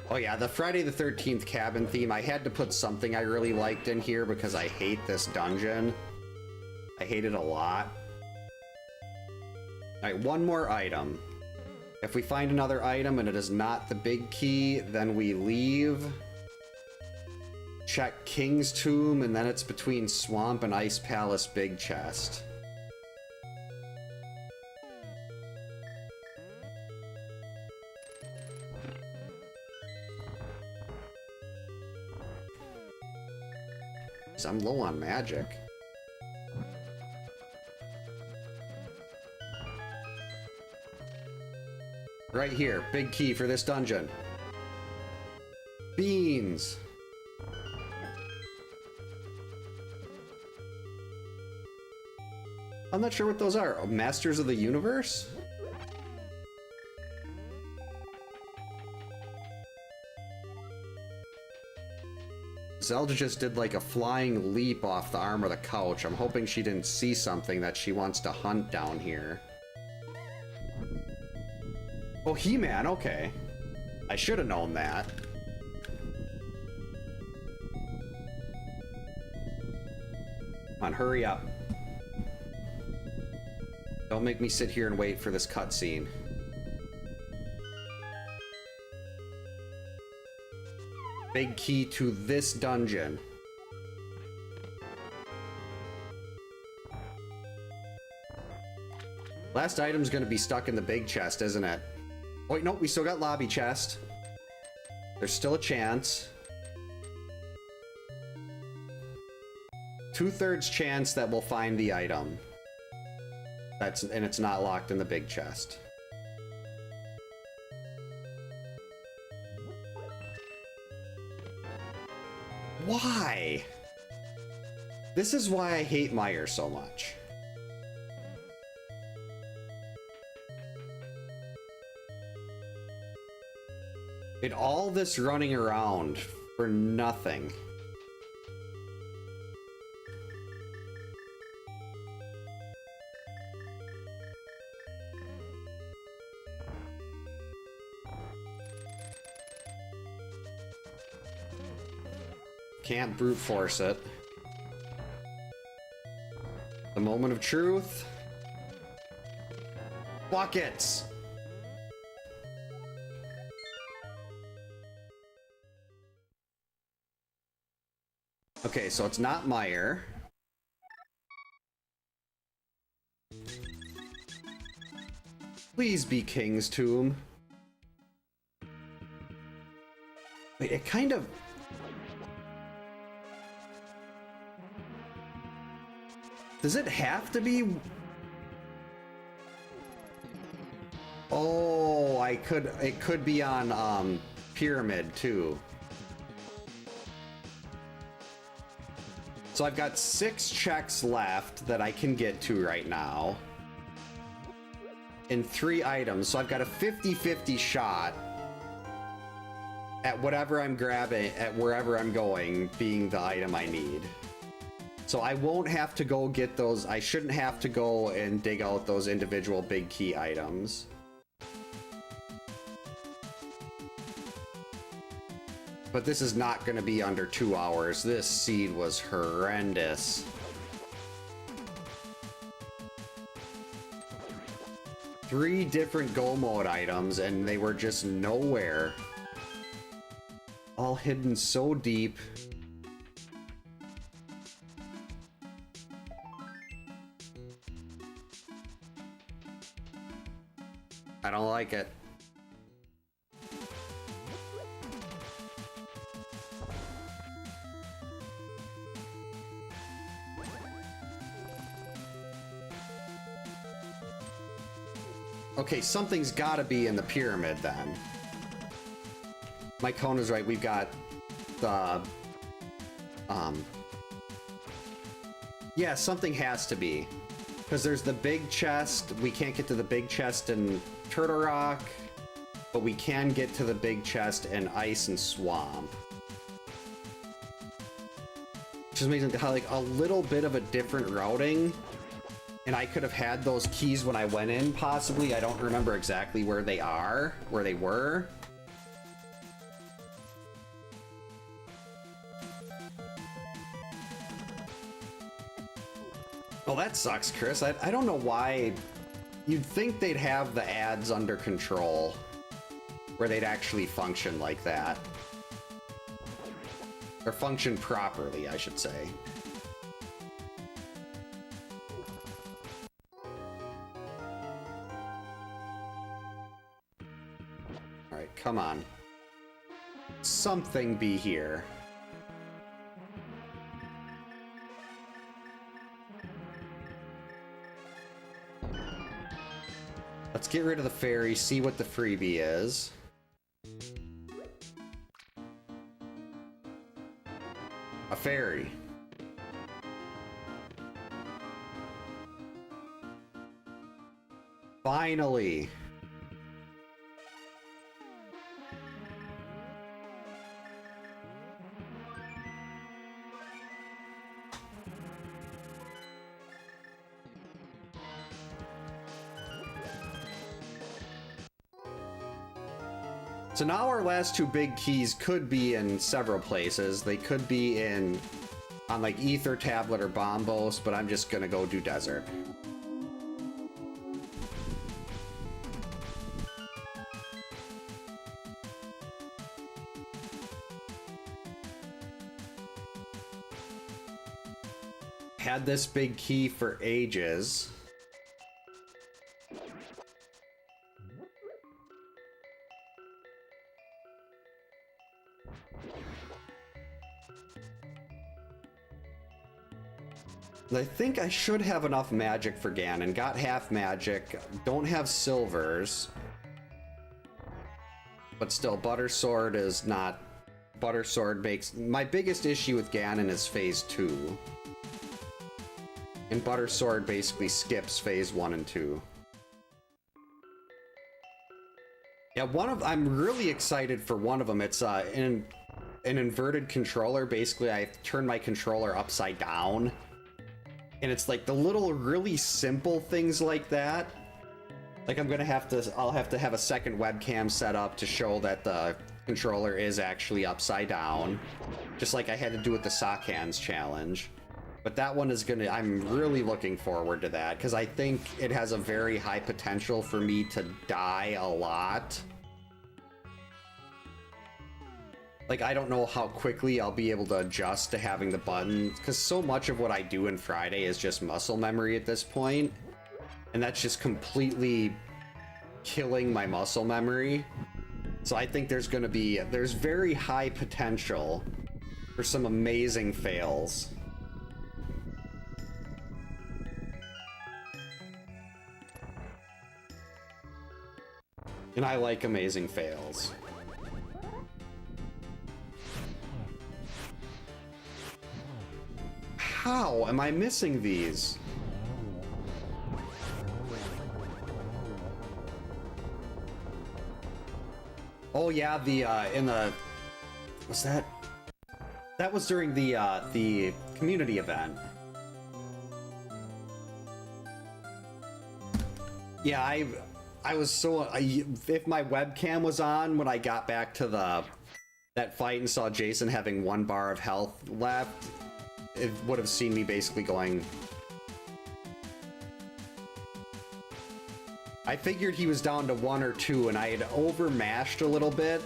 Oh yeah, the Friday the 13th cabin theme, I had to put something I really liked in here because I hate this dungeon. I hate it a lot. Alright, one more item. If we find another item and it is not the big key, then we leave. Check King's Tomb, and then it's between Swamp and Ice Palace big chest. I'm low on magic. Right here, big key for this dungeon. Beans. I'm not sure what those are. Oh, Masters of the Universe? Zelda just did like a flying leap off the arm of the couch. I'm hoping she didn't see something that she wants to hunt down here. Oh, He-Man, okay. I should have known that. Come on, hurry up. Don't make me sit here and wait for this cutscene. Big key to this dungeon. Last item's gonna be stuck in the big chest, isn't it? Oh, wait, no, we still got lobby chest. There's still a chance. 2/3 chance that we'll find the item. And it's not locked in the big chest. Why? This is why I hate Meyer so much. And all this running around for nothing. Can't brute force it. The moment of truth. Buckets! Okay, so it's not Meyer. Please be King's Tomb. Wait, it kind of... Does it have to be? Oh, it could be on Pyramid too. So I've got 6 checks left that I can get to right now. And 3 items, so I've got a 50-50 shot at whatever I'm grabbing, at wherever I'm going, being the item I need. So I won't have to go get those. I shouldn't have to go and dig out those individual big key items. But this is not going to be under 2 hours. This seed was horrendous. Three different go mode items and they were just nowhere. All hidden so deep. I don't like it. Okay, something's gotta be in the pyramid then. Mike Cohn is right, we've got the... Yeah, something has to be. Because there's the big chest, we can't get to the big chest in Turtle Rock, but we can get to the big chest in Ice and Swamp. Which is amazing how like a little bit of a different routing And I could have had those keys when I went in, possibly. I don't remember exactly where they are, where they were. Oh, that sucks, Chris. I don't know why. You'd think they'd have the ads under control, where they'd actually function like that. Or function properly, I should say. Alright, come on. Something be here. Let's get rid of the fairy, see what the freebie is. A fairy. Finally. So now our last two big keys could be in several places. They could be on like Ether Tablet or Bombos, but I'm just gonna go do Desert. Had this big key for ages. I think I should have enough magic for Ganon. Got half magic. Don't have silvers. But still, Butter Sword is not... Butter Sword makes... My biggest issue with Ganon is Phase 2. And Butter Sword basically skips Phase 1 and 2. Yeah, I'm really excited for one of them. It's an inverted controller. Basically, I turn my controller upside down. And it's like the little really simple things like that. Like I'll have to have a second webcam set up to show that the controller is actually upside down. Just like I had to do with the sock hands challenge. But that one is I'm really looking forward to that because I think it has a very high potential for me to die a lot. Like, I don't know how quickly I'll be able to adjust to having the buttons, because so much of what I do in Friday is just muscle memory at this point, and that's just completely killing my muscle memory. So I think there's very high potential for some amazing fails. And I like amazing fails. How am I missing these? Oh yeah, was that? That was during the community event. Yeah, I was so if my webcam was on when I got back to that fight and saw Jason having 1 bar of health left, it would have seen me basically going. I figured he was down to 1 or 2 and I had overmashed a little bit.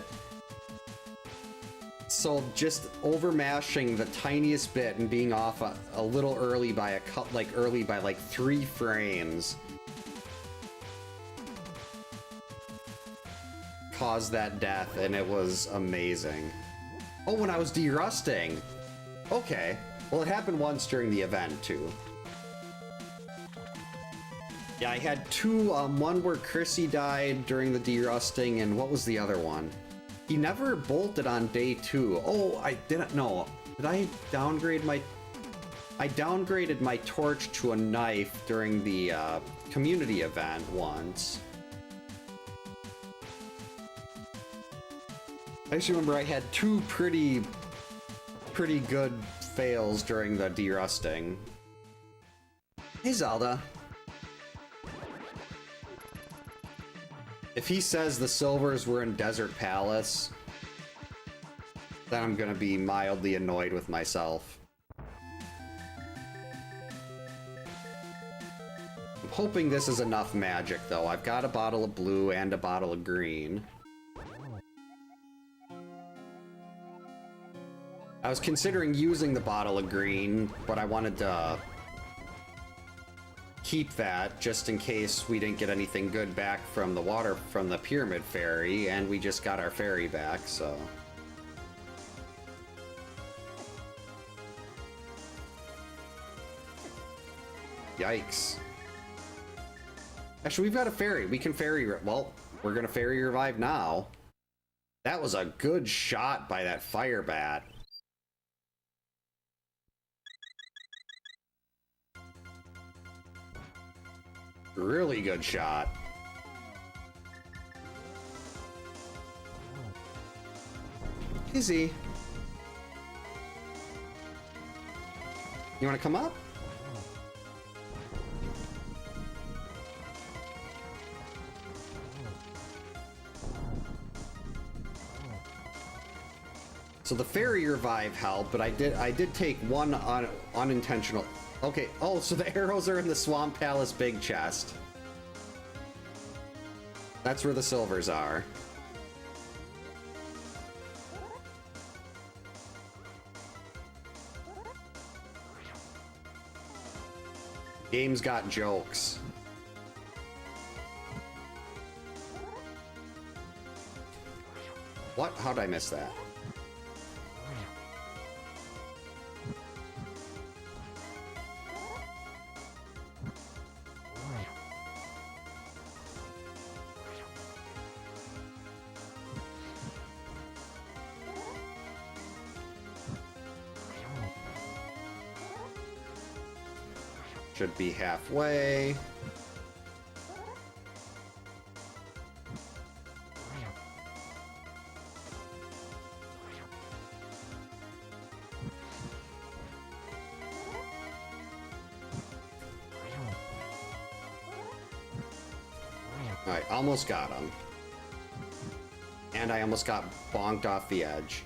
So just overmashing the tiniest bit and being off a little early by like 3 frames caused that death, and it was amazing. Oh, when I was derusting. Okay. Well, it happened once during the event, too. Yeah, I had 2, one where Chrissy died during the derusting, and what was the other one? He never bolted on day 2. Oh, I didn't know. Did I downgrade my... I downgraded my torch to a knife during the community event once. I just remember I had 2 pretty good fails during the derusting. Hey Zelda, If he says the silvers were in Desert Palace, then I'm gonna be mildly annoyed with myself. I'm hoping this is enough magic, though. I've got a bottle of blue and a bottle of green. I was considering using the bottle of green, but I wanted to keep that just in case we didn't get anything good back from the water from the pyramid fairy, and we just got our fairy back, so. Yikes. Actually, we've got a fairy. We can fairy... Well, we're gonna fairy revive now. That was a good shot by that fire bat. Really good shot. Easy. You wanna come up? So the fairy revive helped, but I did take one unintentional. Okay, oh, so the arrows are in the Swamp Palace big chest. That's where the silvers are. Game's got jokes. What? How'd I miss that? Should be halfway. Alright, almost got him. And I almost got bonked off the edge.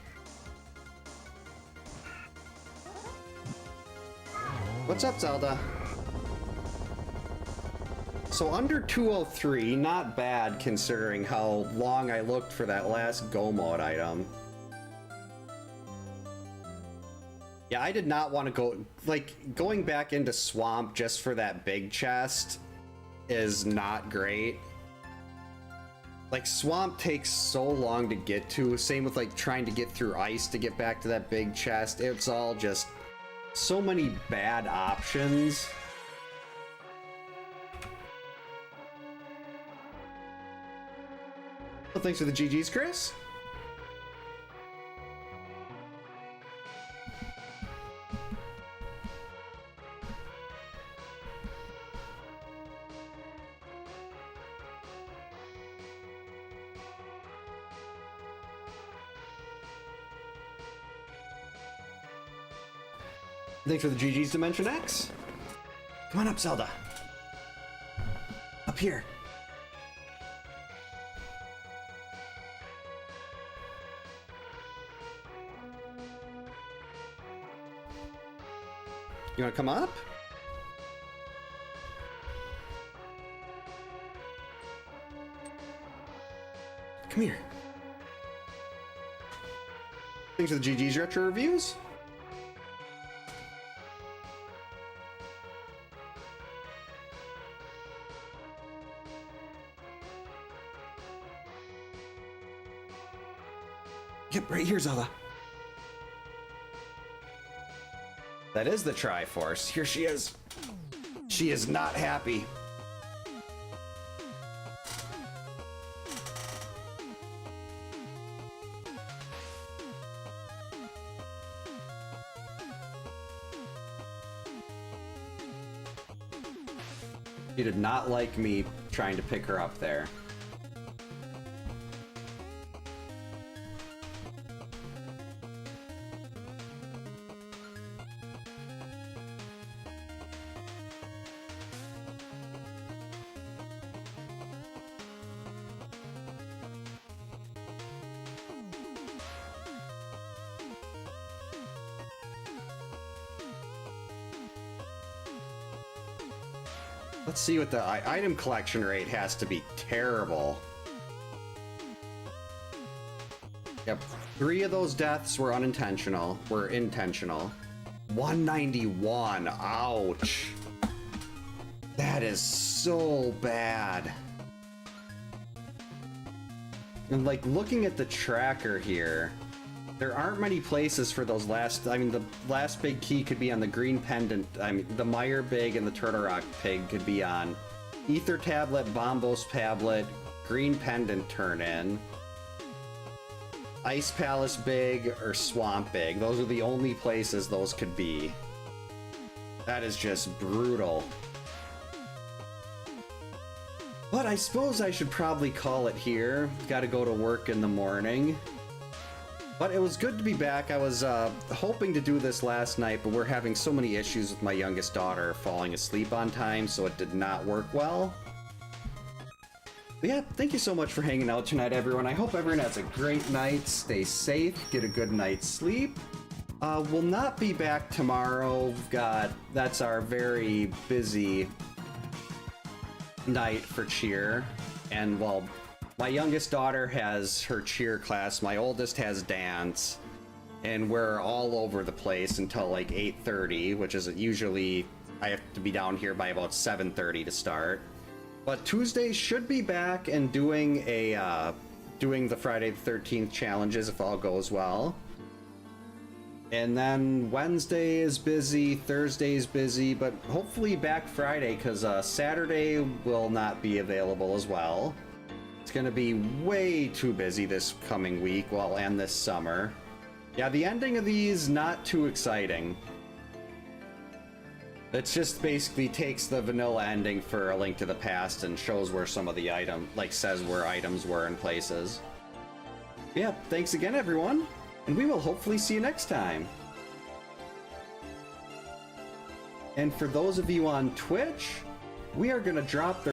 What's up, Zelda? So under 203, not bad considering how long I looked for that last Go Mode item. Yeah, I did not want to go, like, going back into Swamp just for that big chest is not great. Like, Swamp takes so long to get to, same with, like, trying to get through ice to get back to that big chest. It's all just so many bad options. Well, thanks for the GGs, Chris. Thanks for the GG's, Dimension X. Come on up, Zelda. Up here. You want to come up? Come here. Thanks for the GG's Retro Reviews. Yep, right here, Zelda. That is the Triforce. Here she is. She is not happy. She did not like me trying to pick her up there. Let's see what the item collection rate has to be terrible. Yep, 3 of those deaths were intentional. 191, ouch. That is so bad. And like looking at the tracker here, there aren't many places for those last, I mean the last big key could be on the green pendant, I mean the Meyer Big and the Turtle Rock Pig could be on Ether Tablet, Bombos Tablet, Green Pendant Turn In, Ice Palace Big, or Swamp Big. Those are the only places those could be. That is just brutal. But I suppose I should probably call it here. Gotta go to work in the morning. But it was good to be back. I was hoping to do this last night, but we're having so many issues with my youngest daughter falling asleep on time, so it did not work well. But yeah, thank you so much for hanging out tonight, everyone. I hope everyone has a great night. Stay safe, get a good night's sleep. We'll not be back tomorrow. That's our very busy night for cheer. And well, my youngest daughter has her cheer class, my oldest has dance, and we're all over the place until like 8:30, which is usually, I have to be down here by about 7:30 to start. But Tuesday should be back and doing the Friday the 13th challenges if all goes well. And then Wednesday is busy, Thursday is busy, but hopefully back Friday, because Saturday will not be available as well. It's gonna be way too busy this coming week, well, and this summer. Yeah, the ending of these, not too exciting. It just basically takes the vanilla ending for A Link to the Past and shows where some of the says where items were in places. Yeah, thanks again, everyone, and we will hopefully see you next time. And for those of you on Twitch, we are gonna drop the